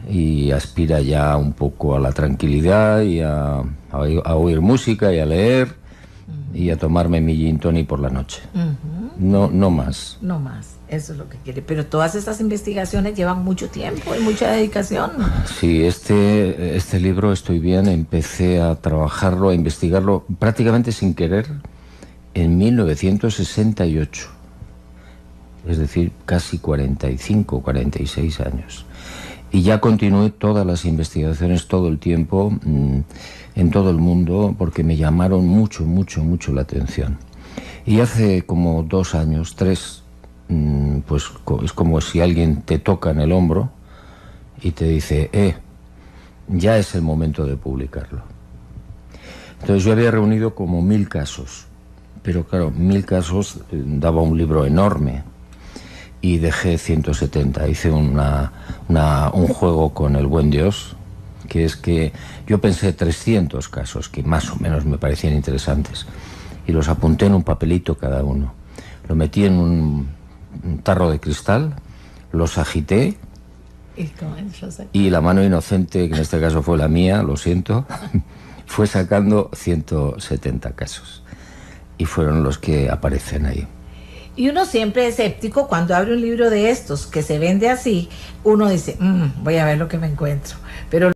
y aspira ya un poco a la tranquilidad y a oír música y a leer y a tomarme mi gin tonic por la noche. No más. No más, eso es lo que quiere. Pero todas estas investigaciones llevan mucho tiempo y mucha dedicación. Sí, este libro, Estoy bien, empecé a trabajarlo, a investigarlo prácticamente sin querer en 1968. Es decir, casi 45, 46 años. Y ya continué todas las investigaciones todo el tiempo, en todo el mundo, porque me llamaron mucho la atención. Y hace como 2 años, 3, pues es como si alguien te toca en el hombro y te dice, ya es el momento de publicarlo. Entonces yo había reunido como 1000 casos, pero claro, 1000 casos daba un libro enorme y dejé 170. Hice un juego con el buen Dios, que es que yo pensé 300 casos que más o menos me parecían interesantes y los apunté en un papelito cada uno. Lo metí en un tarro de cristal, los agité y la mano inocente, que en este caso fue la mía, lo siento, fue sacando 170 casos y fueron los que aparecen ahí. Y uno siempre escéptico cuando abre un libro de estos que se vende así, uno dice, voy a ver lo que me encuentro. Pero